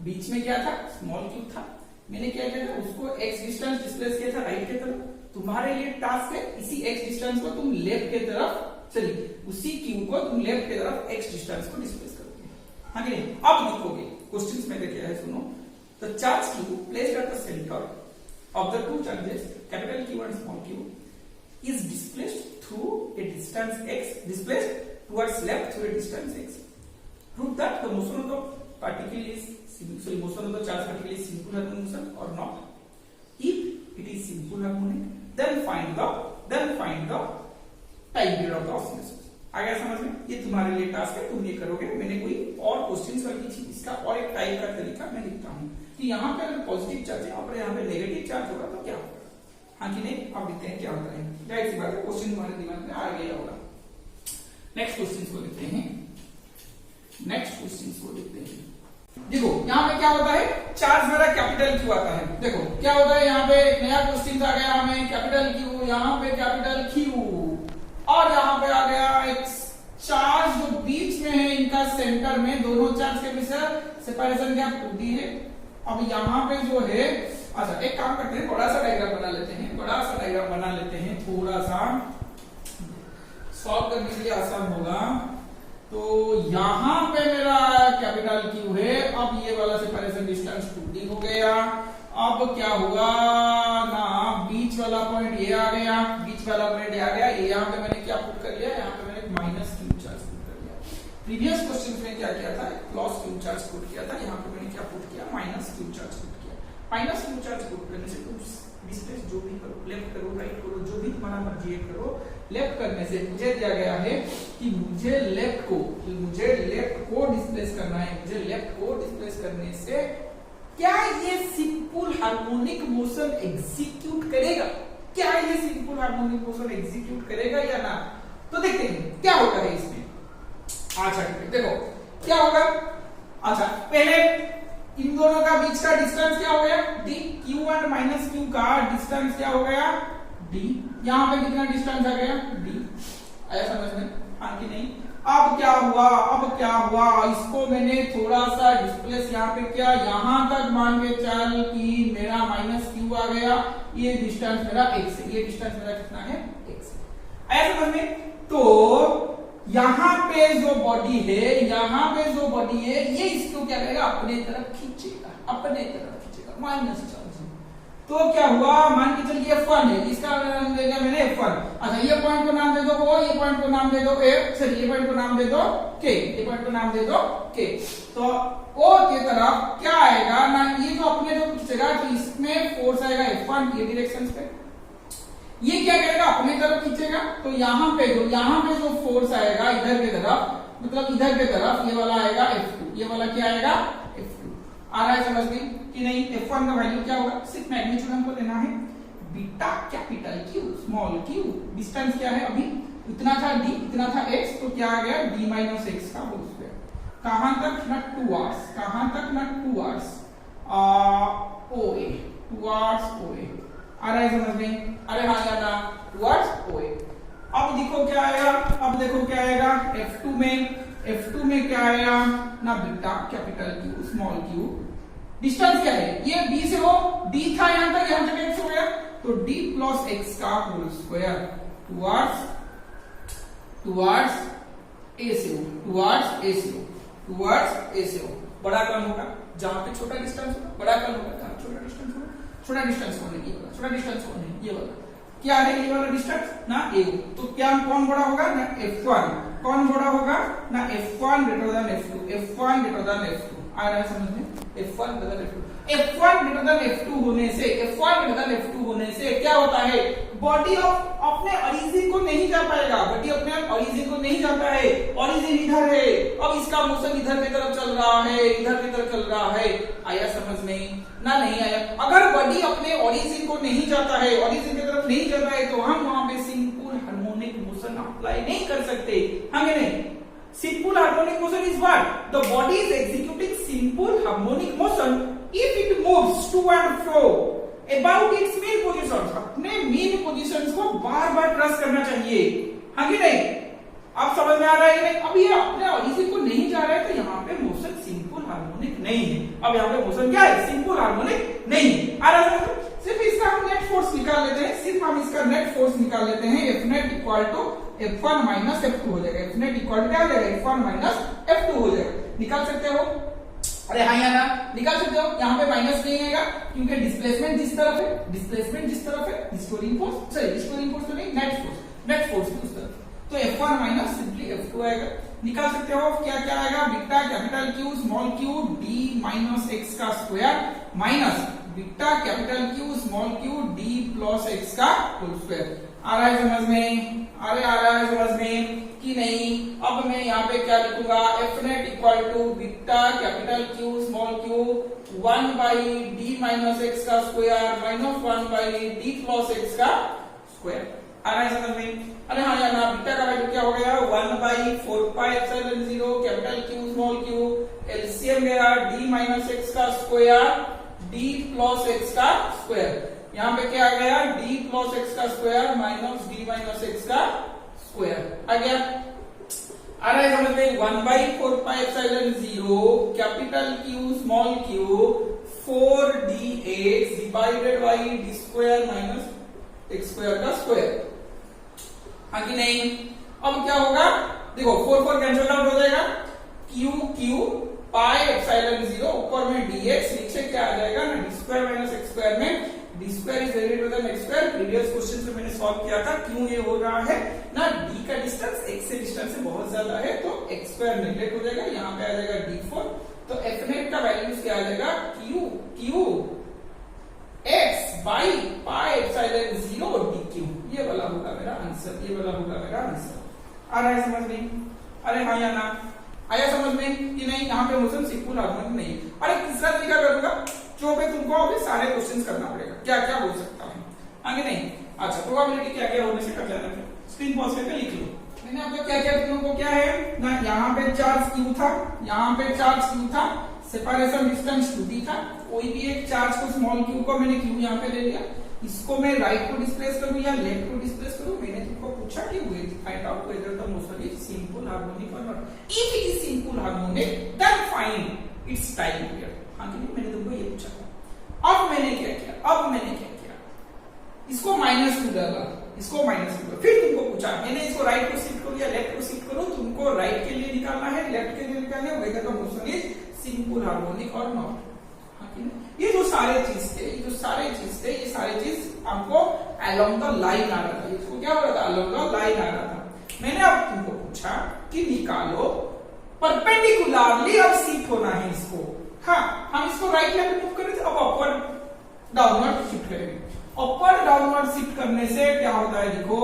बीच में क्या था स्मॉल क्यू था। मैंने क्या किया था, उसको x डिस्टेंस डिस्प्लेस किया था राइट की तरफ। तुम्हारे लिए टास्क है इसी x डिस्टेंस को तुम लेफ्ट की तरफ चलिए, उसी क्यू को तुम लेफ्ट की तरफ x डिस्टेंस को डिस्प्लेस करोगे। हाँ कि नहीं? अब लिखोगे क्वेश्चंस में क्या है सुनो, the charge Q placed at the centre of the two charges capital Q and small q is displaced through a distance x, displaced towards left through a distance x. Prove that the motion of the particle is motion of the charge particle is simple harmonic motion or not. If it is simple harmonic, then find the time period of the oscillation. आ गया समझ में? ये तुम्हारे लिए task है, तुम ये करोगे। मैंने कोई और क्वेश्चन सॉल्व की थी, इसका और एक टाइप का तरीका मैं लिखता हूँ कि यहाँ पे अगर पॉजिटिव चार्ज है और यहाँ पे नेगेटिव चार्ज होगा तो क्या होगा। हाँ कि नहीं? अब देखते हैं क्या होता है। जाहिर सी बात है क्वेश्चन तुम्हारे दिमाग में आ गया होगा। नेक्स्ट क्वेश्चन को देखते हैं। देखो यहाँ पे क्या होता है, चार्ज मेरा कैपिटल क्यू आता है। देखो क्या होता है, यहाँ पे एक नया क्वेश्चन आ गया हमें, कैपिटल क्यू, यहाँ पे कैपिटल क्यू और यहाँ पे आ गया एक चार्ज जो बीच में है इनका सेंटर में, दोनों चार्ज के बीच सेपरेशन क्या 2d है। अब यहाँ पे जो है, अच्छा एक काम करते हैं, बड़ा सा डायग्राम बना लेते हैं, थोड़ा सा सॉल्व करने के लिए आसान होगा। तो यहाँ पे मेरा कैपिटल क्यू है, अब ये वाला सेपरेशन डिस्टेंस 2d हो गया। अब क्या होगा ना, बीच वाला पॉइंट ये आ गया, ये यहाँ पे मैंने क्या पुट कर लिया, यहाँ पे मैंने माइनस क्यू चार्ज पुट कर लिया। प्रीवियस क्वेश्चन में क्या किया था, प्लस क्यू चार्ज पुट किया था, यहाँ पे मैंने क्या पुट किया, माइनस क्यू चार्ज पुट किया। माइनस क्यू चार्ज पुट करने से तुम डिस्प्लेस जो भी करो, लेफ्ट करो राइट करो, जो भी तुम्हारा मर्जी है करो। लेफ्ट करने से मुझे दिया गया है कि मुझे लेफ्ट को डिस्प्लेस करना है, मुझे लेफ्ट को डिस्प्लेस करने से क्या ये सिंपल हार्मोनिक मोशन एग्जीक्यूट करेगा, क्या ये सिंपल हार्मोनिक मोशन एग्जीक्यूट करेगा या ना। तो देखते हैं क्या होता है इसमें। अच्छा देखो क्या होगा, अच्छा पहले इन दोनों का बीच का डिस्टेंस क्या हो गया d, q and minus q का डिस्टेंस क्या हो गया d। यहाँ पे कितना डिस्टेंस आ गया d। आया समझ में? हाँ कि नहीं? अब क्या हुआ, इसको मैंने थोड़ा सा डिस्प्लेस यहाँ पे किया, यहाँ तक मान के चल कि मेरा माइनस क्यू आ गया, ये डिस्टेंस मेरा x है, ये डिस्टेंस मेरा कितना है x। आया समझ में? तो यहाँ पे जो बॉडी है, यहाँ पे जो बॉडी है, ये इसको क्या करेगा, अपने तरफ खींचेगा, अपने तरफ खींचेगा, माइनस चार्ज। तो क्या हुआ, मान के चलिए F1 है, इसका नाम दे दिया मैंने F1। अच्छा, ये पॉइंट को नाम दे दो O, ये पॉइंट को नाम दे दो F, सॉरी ये पॉइंट को नाम दे दो K, ये पॉइंट को नाम दे दो K। तो O की तरफ क्या आएगा ना, ये जो अपने जो खींचेगा, तो इसमें फोर्स आएगा F1 ये डायरेक्शन पे, ये क्या करेगा, अपने तरफ खींचेगा। तो यहाँ पे जो फोर्स आएगा इधर की तरफ, मतलब इधर की तरफ, ये वाला आएगा F2, ये वाला क्या आएगा F2। आ रहा है समझ में कि नहीं। F1 का वैल्यू क्या होगा, सिर्फ मैग्नीट्यूड हमको लेना है, beta capital Q small q, distance क्या है अभी, इतना था d, इतना था x, तो क्या आ गया d माइनस x का होल स्क्वायर। कहां तक ना 2 आवर्स, कहां तक ना 2 आवर्स OA, 2 आवर्स OA। आ रहा है समझ में, अरे हाँ या ना, 2 आवर्स OA। अब देखो क्या आएगा, अब देखो क्या आएगा F2 में क्या आएगा ना, beta capital Q small q, distance क्या है, ये b से हो, d था यहां तक x हो गया, तो d प्लस x का होल स्क्वायर टुवर्ड्स a से हो, टुवर्ड्स a से हो। बड़ा कौन होगा, जहां पे छोटा डिस्टेंस होगा, बड़ा कौन होगा जहां छोटा डिस्टेंस होगा, छोटा डिस्टेंस होने ये वाला, छोटा डिस्टेंस होने ये वाला क्या है, ये वाला डिस्टेंस ना a, तो क्या कौन बड़ा होगा ना F1, कौन बड़ा होगा ना F1 greater than F2, F1 greater than F2। आ रहा है समझ में, F1 greater than F2, F1 greater than F2 होने से, F1 ग्रेटर देन F2 होने से क्या होता है, बॉडी अपने ओरिजिन को नहीं जा पाएगा, बॉडी अपने ओरिजिन को नहीं जाता है, ओरिजिन इधर है, अब इसका मोशन इधर की तरफ चल रहा है, इधर की तरफ चल रहा है। आया समझ में ना, नहीं आया। अगर बॉडी अपने ओरिजिन को नहीं जाता है, ओरिजिन की तरफ नहीं जाता है, तो हम वहां पे सिंपल हार्मोनिक मोशन अप्लाई नहीं कर सकते, हमें नहीं। Simple harmonic motion is what? The body is executing simple harmonic motion if it moves to and fro about its mean positions। अपने mean positions को बार बार ट्रेस करना चाहिए, हाँ कि नहीं। आप समझ में आ रहा है कि नहीं। अब ये अपने ओरिजिन को नहीं जा रहा है, तो यहाँ पे मोशन सिंपल हार्मोनिक नहीं है। अब यहाँ पे मोशन क्या है, सिंपल हार्मोनिक नहीं है। आ रहा है, सिर्फ इसका हम नेट फोर्स निकाल लेते हैं, सिर्फ हम इसका नेट फोर्स निकाल लेते हैं। F net equal to F1 minus F2 हो जाएगा, F net इक्वल टू क्या हो जाएगा, F1 माइनस F2 हो जाएगा। निकाल सकते हो, अरे हाँ या ना, निकाल सकते हो। यहाँ पे माइनस नहीं आएगा क्योंकि डिस्प्लेसमेंट जिस तरफ है, डिस्प्लेसमेंट जिस तरफ है, restoring force, sorry restoring force तो नहीं, नेट फोर्स उस तरफ, तो F1 माइनस सिंपली F2 आएगा। निकाल सकते हो क्या क्या आएगा, beta capital Q small q d minus x का square minus beta capital Q small q d plus x का होल स्क्वायर। आ रहा है समझ में, अरे आ रहा है समझ में कि नहीं। अब मैं यहाँ पे क्या लिखूंगा, F net equal to beta capital Q small q 1 by d minus x का square minus 1 by d plus x का स्क्वायर। आ रहा है समझ में, अरे हाँ यार ना, बीटा का वैल्यू क्या हो गया, 1 by 4 pi epsilon 0 capital Q small q, LCM गया d माइनस x का स्क्वायर d प्लस x का स्क्वायर। यहाँ पे क्या आ गया, d प्लस x का square minus d minus x का स्क्वायर आ गया। आ रहा है समझ में, 1 by 4 pi epsilon 0 capital Q small q 4dx divided by d square minus x square का स्क्वायर, हाँ कि नहीं। अब क्या होगा, देखो 4 4 कैंसिल आउट हो जाएगा, q पाई एप्सिलॉन 0 ऊपर में dx, नीचे क्या आ जाएगा ना d square minus x square में d square is very greater than x square. Previous question में मैंने सॉल्व किया था, क्यों ये हो रहा है ना, d का डिस्टेंस x से डिस्टेंस से बहुत ज्यादा है, तो x स्क्वायर नेगलेक्ट हो जाएगा, यहाँ पे आ जाएगा d4, तो F net का वैल्यू क्या आ जाएगा, q x by pi epsilon 0 dq। ये वाला होगा मेरा आंसर, ये वाला होगा मेरा आंसर। आ रहा है समझ में, अरे हाँ या ना, आया समझ में कि नहीं। यहाँ पे मोशन सिंपल हार्मोनिक नहीं। अरे तीसरा तरीका करूंगा जो पे तुमको अभी सारे क्वेश्चंस करना पड़ेगा, क्या क्या हो सकता है आगे नहीं। अच्छा, प्रोबेबिलिटी क्या क्या होने से कर जाना है, स्क्रीन पॉज करके लिख लो। मैंने आपको क्या क्या तुम लोगों को क्या है ना, यहाँ पे चार्ज q था, यहाँ पे चार्ज q था, सेपरेशन डिस्टेंस 2d था, कोई भी एक चार्ज को स्मॉल q को मैंने q यहाँ पे ले लिया, इसको मैं राइट को डिस्प्लेस करूं या लेफ्ट को डिस्प्लेस करूं। मैंने तुमको पूछा कि find out whether the motion is simple harmonic और not. If it is simple harmonic then find its time period, हां कि नहीं, मैंने तुमको ये पूछा था। अब मैंने क्या किया, इसको माइनस टू डाला, इसको माइनस टू, फिर तुमको पूछा, मैंने इसको राइट को शिफ्ट करो या लेफ्ट को शिफ्ट करो, तुमको राइट के लिए निकालना है, लेफ्ट के लिए निकालना है, weather the motion is simple harmonic और नॉट। ये जो सारे चीज थे, ये सारे चीज हमको अलोंग द लाइन आ रहा था, इसको क्या हो रहा था, अलोंग द लाइन आ रहा था। मैंने अब तुमको पूछा कि निकालो परपेंडिकुलरली, अब शिफ्ट होना है इसको। हाँ, हम इसको राइट लेफ्ट मूव करें, अब अपवर्ड डाउनवर्ड शिफ्ट करेंगे। अपवर्ड डाउनवर्ड शिफ्ट करने से क्या होता है, देखो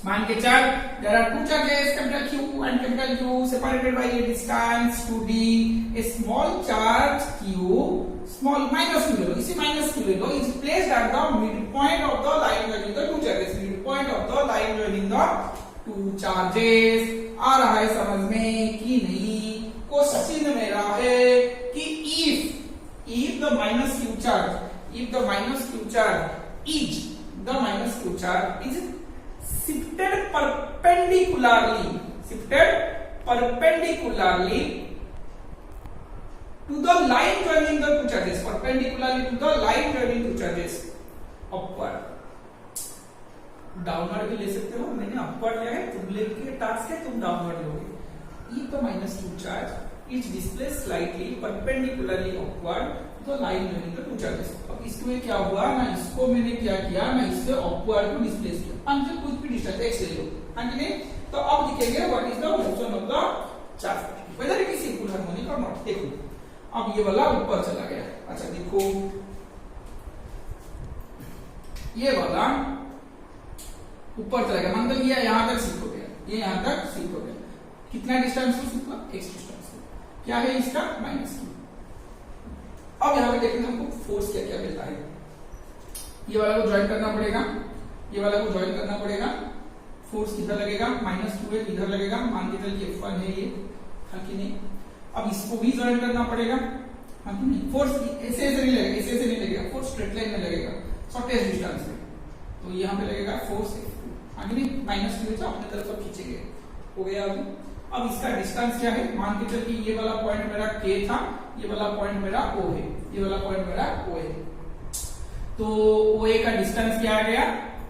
मान के चल, there are two charges, capital Q and capital Q, separated by a distance 2d, a small charge Q, small minus Q ले लो, इसी minus Q ले लो, is placed at the midpoint of the line joining the two charges, midpoint of the line joining the two charges। आ रहा है समझ में कि नहीं? Question मेरा है कि if the minus Q charge, if the minus Q charge is, the minus Q charge is shifted perpendicularly to the line joining the two charges, perpendicularly to the line joining two charges, upward, downward भी ले सकते हो, मैंने upward लिया है, तुम लेके task है, तुम डाउनवर्ड लोगे। if the minus Q charge is displaced slightly perpendicularly upward तो line joining the two charges। अब इसमें क्या हुआ ना, इसको मैंने क्या किया ना, इससे अपवर्ड को डिस्प्लेस किया, हमसे कुछ भी डिस्टेंस x ले लो, हाँ कि नहीं? तो अब दिखेंगे what is the motion of the charge, whether it is simple harmonic और नॉट। देखो अब ये वाला ऊपर चला गया, अच्छा देखो ये वाला ऊपर चला गया, मतलब ये यहां तक शिफ्ट हो गया, ये यहां तक शिफ्ट हो गया, कितना डिस्टेंस हो सकता, x डिस्टेंस, क्या है इसका माइनस Q। अब यहां पे देखेंगे हमको फोर्स क्या क्या मिलता है, ये वाला को ज्वाइन करना पड़ेगा, ये वाला को ज्वाइन करना पड़ेगा, फोर्स किधर लगेगा, माइनस Q है, इधर लगेगा, मान के चलिए F1 है ये, हाँ कि नहीं? अब इसको भी ज्वाइन करना पड़ेगा, हाँ कि नहीं? फोर्स ऐसे नहीं लगेगा, ऐसे नहीं लगेगा, फोर्स स्ट्रेट लाइन में लगेगा, शॉर्टेस्ट डिस्टेंस में, तो यहाँ पे लगेगा फोर्स F2, हाँ कि नहीं? माइनस Q है, अपने तरफ सब खींचेंगे, हो गया अभी। अब इसका डिस्टेंस क्या है, मान के चलिए ये वाला पॉइंट मेरा K था, ये वाला पॉइंट मेरा O है, ये वाला पॉइंट मेरा O है, तो OA का डिस्टेंस क्या आ गया,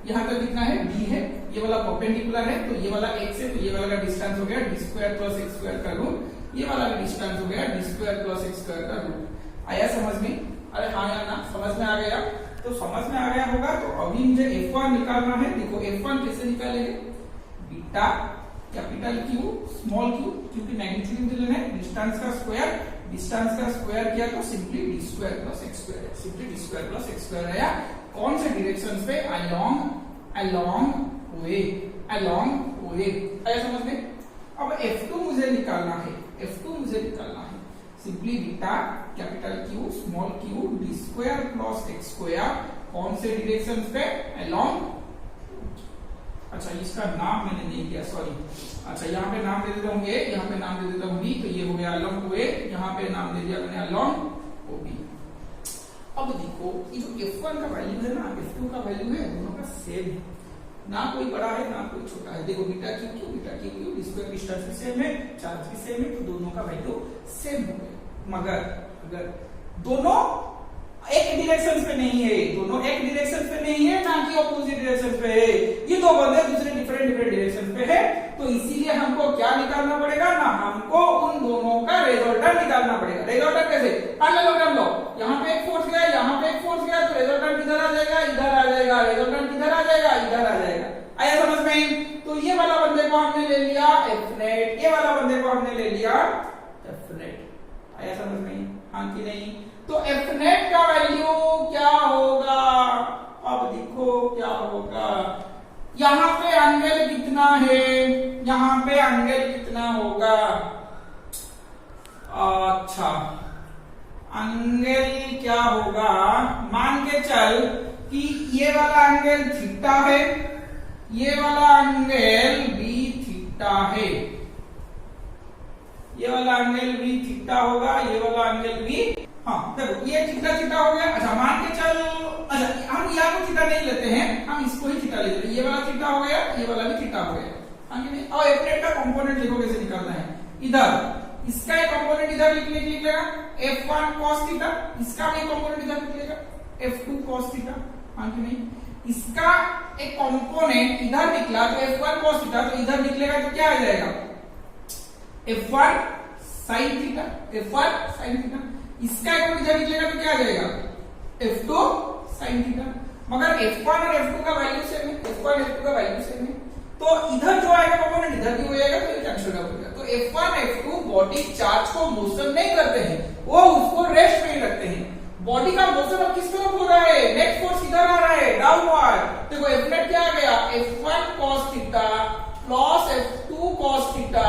यहाँ तक कितना है d है, ये वाला परपेंडिकुलर है, तो ये वाला x है, तो ये वाला का डिस्टेंस हो गया d square plus x square का रूट, ये वाला का डिस्टेंस हो गया d square plus x square का रूट। आया समझ में? अरे हाँ या ना, समझ में आ गया? तो समझ में आ गया होगा। तो अभी मुझे F1 निकालना है, देखो F1 कैसे निकालेंगे, beta capital Q small q, क्योंकि मैग्नीट्यूड मुझे लेना है, डिस्टेंस का स्क्वायर किया तो simply d square plus x square है, simply d square plus x square आया। कौन से डायरेक्शन पे, अलोंग वे आया समझ में? अब F2 मुझे निकालना है, simply beta capital Q small q d square plus x square, कौन से डायरेक्शन पे, अलोंग, अच्छा इसका नाम मैंने नहीं दिया, सॉरी, अच्छा यहाँ पे नाम दे देता हूँ, यहाँ पे नाम दे देता हूँ b, तो ये हो गया अलोंग वे, यहाँ पे नाम दे दिया मैंने अलोंग OB। अब देखो ये जो F1 का वैल्यू है ना, F2 का वैल्यू है, दोनों का सेम है, ना कोई बड़ा है ना कोई छोटा है। देखो बीटा क्यू स्क्वायर डिस्टेंस भी सेम है, चार्ज भी सेम है, तो दोनों का वैल्यू सेम हो गया। मगर अगर दोनों एक डायरेक्शन पे नहीं है, ना कि ऑपोजिट डायरेक्शन पे है, ये दो बंदे दूसरे डिफरेंट डायरेक्शन पे है, तो इसीलिए हमको क्या निकालना पड़ेगा ना, हमको उन दोनों का रिजल्टेंट निकालना पड़ेगा। रिजल्टेंट कैसे, पैरेललोग्राम लो, यहाँ पे एक फोर्स गया, यहाँ पे एक फोर्स गया, तो रिजल्टेंट किधर आ जाएगा, इधर आ जाएगा, रिजल्टेंट किधर आ जाएगा, इधर आ जाएगा। आया समझ में? तो ये वाला बंदे को हमने ले लिया F नेट, ये वाला बंदे को हमने ले लिया F नेट। आया समझ में, हाँ कि नहीं? तो F नेट का वैल्यू क्या होगा, अब देखो क्या होगा, यहाँ पे एंगल कितना है, यहाँ पे एंगल कितना होगा, अच्छा एंगल क्या होगा, मान के चल कि ये वाला एंगल थीटा है, ये वाला एंगल भी थीटा है, ये वाला एंगल भी थीटा होगा, ये वाला एंगल भी, हाँ देखो ये थीटा हो गया। अच्छा मान के चल, अच्छा हम यहाँ को थीटा नहीं लेते हैं, हम इसको ही थीटा लेते हैं, ये वाला थीटा हो गया, ये वाला भी थीटा हो गया, हाँ कि नहीं? और F नेट का कंपोनेंट देखो कैसे निकालना है, इधर इसका एक कंपोनेंट इधर लिख लेगा F1 cos थीटा, इसका भी कंपोनेंट इधर लिख लेगा F2 cos थीटा, हाँ कि नहीं? इसका एक कंपोनेंट इधर निकला तो F1 cos थीटा, तो इधर निकलेगा तो क्या आ जाएगा F1 sin theta, F1 sin theta. इसका एक इधर निकलेगा तो क्या आ जाएगा F2 sin थीटा। मगर F1 और F2 का वैल्यू सेम है, F1 F2 का वैल्यू सेम है, तो इधर जो आएगा कंपोनेंट इधर भी हो जाएगा, तो ये कैंसिल आउट हो जाएगा। तो F1 F2 बॉडी चार्ज को मोशन नहीं करते हैं, वो उसको रेस्ट में ही रखते हैं। बॉडी का मोशन अब किस तरफ हो रहा है, नेट फोर्स इधर आ रहा है, डाउनवर्ड। देखो F नेट क्या आ गया F1 cos theta plus F2 cos theta,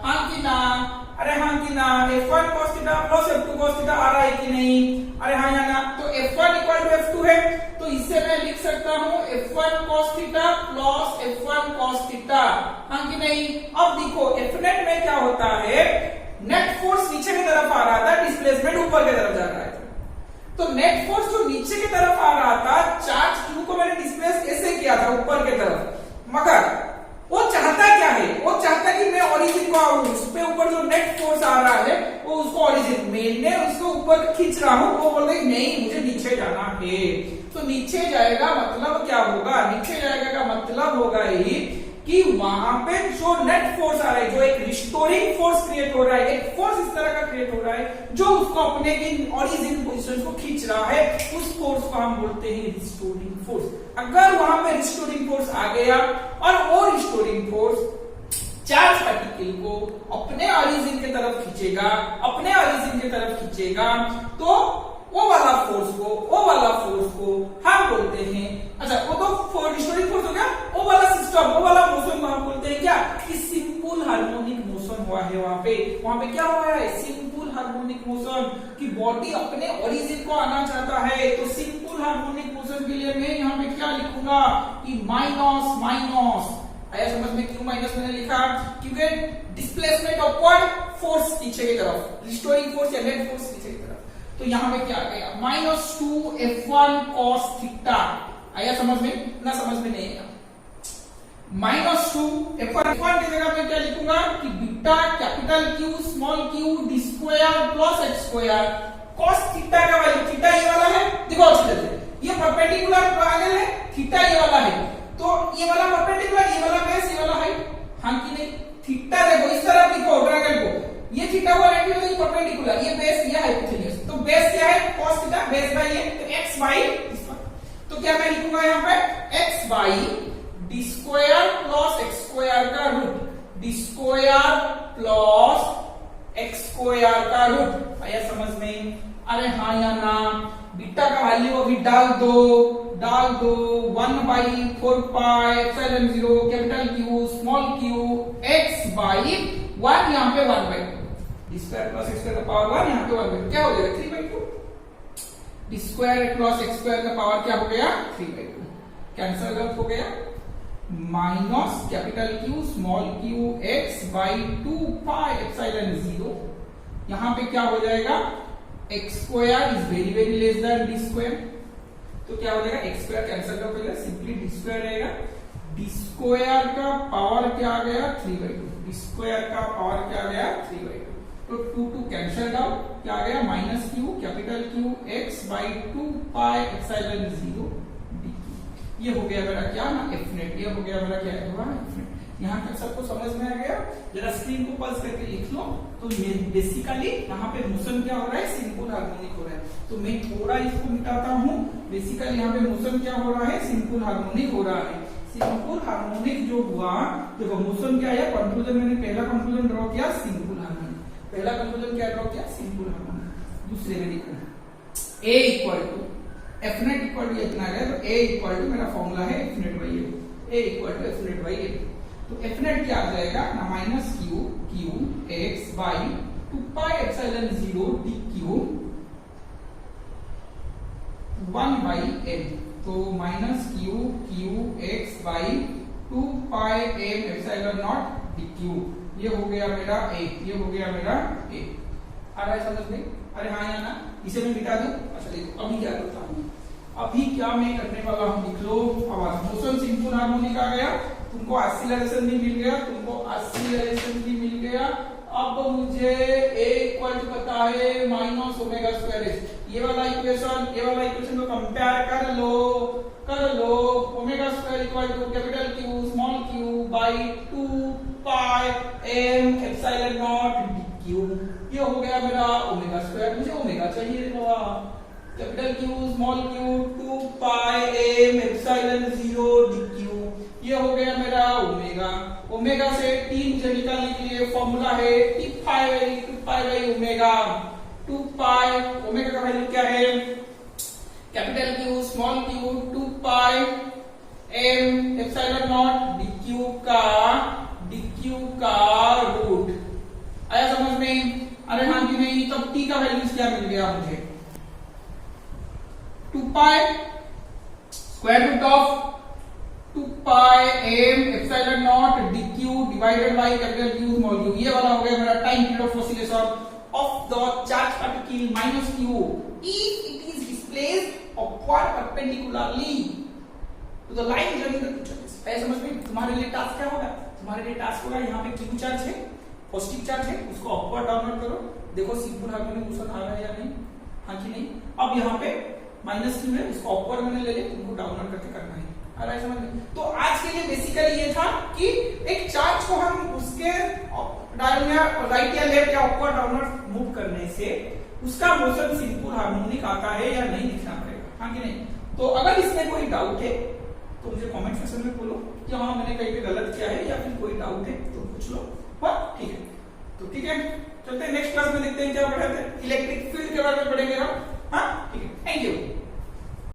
हाँ कि ना? अरे हाँ कि ना? F1 cos theta plus F2 cos theta आ रहा है कि नहीं? अरे हाँ या ना? तो F1 इक्वल टू F2 है, तो इससे मैं लिख सकता हूँ F1 cos theta plus F1 cos theta, हाँ कि नहीं? अब देखो F नेट में क्या होता है, नेट फोर्स नीचे की तरफ आ रहा था, डिस्प्लेसमेंट ऊपर की तरफ जा रहा है। तो नेट फोर्स जो नीचे की तरफ आ रहा था, चार्ज Q को मैंने डिस्प्लेस ऐसे किया था ऊपर की तरफ, मगर वो चाहता क्या है, वो चाहता कि मैं ओरिजिन को आऊं, उस पे ऊपर जो नेट फोर्स आ रहा है वो उसको ओरिजिन, मैंने उसको ऊपर खींच रहा हूं, वो बोल रहा है नहीं मुझे नीचे जाना है। तो नीचे जाएगा मतलब क्या होगा, नीचे जाएगा का मतलब होगा ही कि वहां पे जो नेट फोर्स आ रहा है, जो एक रिस्टोरिंग फोर्स क्रिएट हो रहा है, एक फोर्स इस तरह का क्रिएट हो रहा है जो उसको अपने ओरिजिन पोजीशन को खींच रहा है, उस फोर्स को हम बोलते हैं रिस्टोरिंग फोर्स। अगर वहां पे रिस्टोरिंग फोर्स आ गया और वो रिस्टोरिंग फोर्स चार्ज पार्टिकल को अपने ओरिजिन की तरफ खींचेगा, अपने ओरिजिन की तरफ खींचेगा, तो वो वाला फोर्स को हम बोलते हैं, अच्छा वो तो रिस्टोरिंग फोर्स हो गया, वो वाला सिस्टम, वो वाला मोशन को हम बोलते हैं क्या कि सिंपल हार्मोनिक मोशन हुआ है। वहां पे क्या हुआ है, सिंपल हार्मोनिक मोशन, कि बॉडी अपने ओरिजिन को आना चाहता है। तो सिंपल हार्मोनिक मोशन के लिए मैं यहाँ पे क्या लिखूंगा कि माइनस माइनस, आया समझ में? क्यों माइनस मैंने लिखा, क्योंकि डिस्प्लेसमेंट अपवर्ड फोर्स नीचे की तरफ, रिस्टोरिंग फोर्स या नेट फोर्स नीचे की तरफ। तो यहाँ पे क्या आ गया -2 F1 cos थीटा, आया समझ में? ना समझ में नहीं आया, -2 F1 की जगह मैं क्या लिखूंगा कि beta capital Q small q d square plus x square cos theta का वैल्यू, थीटा ये वाला है, देखो अच्छे से, ये परपेंडिकुलर ट्रायंगल है, थीटा ये वाला है, तो ये वाला परपेंडिकुलर, ये वाला बेस, ये वाला हाइट, हाँ कि नहीं? थीटा देखो इस तरह लिखो ट्रायंगल को, ये थीटा हुआ 90 डिग्री परपेंडिकुलर, ये बेस, ये हाइपोटेन्यूज, तो बेस क्या है cos थीटा, बेस बाय ये, तो x बाय, तो क्या मैं लिखूंगा यहाँ पे x by d square plus x square का root, d square plus x square का रूट, आया समझ में? अरे हाँ या ना? बीटा का वैल्यू अभी डाल दो 1/4 pi epsilon 0 capital Q small q x by 1, यहाँ पे 1/2, d square plus x square का पावर 1, यहाँ पे 1/2, क्या हो जाएगा 3/2, d square plus x square का पावर क्या हो गया 3/2, कैंसिल आउट हो गया, minus capital Q small q x by 2 pi epsilon 0, यहाँ पे क्या हो जाएगा x square is very very less then d square, तो क्या हो जाएगा x स्क्वायर कैंसिल आउट हो जाएगा, सिंपली d स्क्वायर रहेगा, d स्क्वायर का पावर क्या आ गया 3/2, d स्क्वायर का पावर क्या आ गया 3/2, तो 2 कैंसिल आउट, क्या आ गया -q capital Q x by 2 pi epsilon 0 dq, ये हो गया मेरा क्या ना F नेट, ये हो गया मेरा क्या हुआ F नेट। यहाँ तक सबको समझ में आ गया? जरा स्क्रीन को पल्स करके लिख लो। तो बेसिकली यहाँ पे मोशन क्या हो रहा है, सिंपल हार्मोनिक हो रहा है, तो मैं थोड़ा इसको मिटाता हूँ। बेसिकली यहाँ पे मोशन क्या हो रहा है, सिंपल हार्मोनिक हो रहा है। सिंपल हार्मोनिक जो हुआ, देखो मोशन क्या है, कंक्लूजन मैंने पहला कंक्लूजन ड्रॉ किया सिंपल हार्मोनिक, पहला कंक्लूजन क्या ड्रॉ किया सिंपल हार्मोनिक। दूसरे में देखो A equal to F net equal to इतना है, तो A इक्वल टू मेरा फॉर्मूला है F net by a, A equal to F net by a, तो एफ नेट क्या आ जाएगा ना -q x by 2 pi epsilon 0 dq 1/m, तो -q x by 2 pi m epsilon not dq, ये हो गया मेरा a, ये हो गया मेरा a। आ रहा है समझ में? अरे हाँ या ना? इसे मैं मिटा दूं। अच्छा देखो अभी क्या करता हूँ, अभी क्या मैं करने वाला हूँ, लिख लो। आवाज मोशन सिंपल हार्मोनिक आ गया, तुमको एक्सीलरेशन भी मिल गया, तुमको एक्सीलरेशन भी मिल गया। अब मुझे a इक्वल टू पता है -ω²h, ये वाला इक्वेशन को कंपेयर कर लो omega square equal to capital Q small Q by 2 pi m epsilon not dq। ये हो गया मेरा ओमेगा स्क्वायर, मुझे ओमेगा चाहिए था, capital Q small Q 2 pi m epsilon 0 dq। ये हो गया मेरा ओमेगा। ओमेगा से t मुझे निकालने के लिए फॉर्मूला है t pi by omega 2 pi. Omega का वैल्यू क्या है, capital Q small Q 2 pi m epsilon not dq का रूट। आया समझ में? अरे हाँ कि नहीं? तब t का वैल्यू क्या मिल गया मुझे, 2 pi square root of 2 pi m epsilon not dq divided by capital Q small q। ये वाला हो गया मेरा time period of oscillation of the charge particle minus q if it is displaced upward perpendicularly to the line joining the two charges। ऐसे समझ में? तुम्हारे लिए टास्क क्या होगा, तुम्हारे लिए टास्क होगा यहाँ पे q चार्ज है, पॉजिटिव चार्ज है, उसको अपवर्ड डाउनवर्ड करो, देखो सिंपल हार्मोनिक मोशन आ रहा है या नहीं, हाँ कि नहीं। अब यहाँ पे माइनस q है, उसको अपवर्ड मैंने ले लिया, तुमको डाउनवर्ड करके करना है। आ रहा है समझ में? तो आज के लिए बेसिकली ये था कि एक चार्ज को हम उसके राइट या लेफ्ट या अपवर्ड डाउनवर्ड मूव करने से उसका मोशन सिंपल हार्मोनिक आता है या नहीं दिखना पड़ेगा, हाँ कि नहीं। तो अगर इसमें कोई डाउट है तो मुझे कमेंट सेक्शन में बोलो कि हाँ मैंने कहीं पे गलत किया है, या फिर कोई डाउट है तो पूछ लो। हाँ ठीक है, तो ठीक है, चलते हैं नेक्स्ट क्लास में देखते हैं क्या पढ़ाते हैं, इलेक्ट्रिक फील्ड के बारे में पढ़ेंगे हम। हाँ ठीक है, थैंक यू।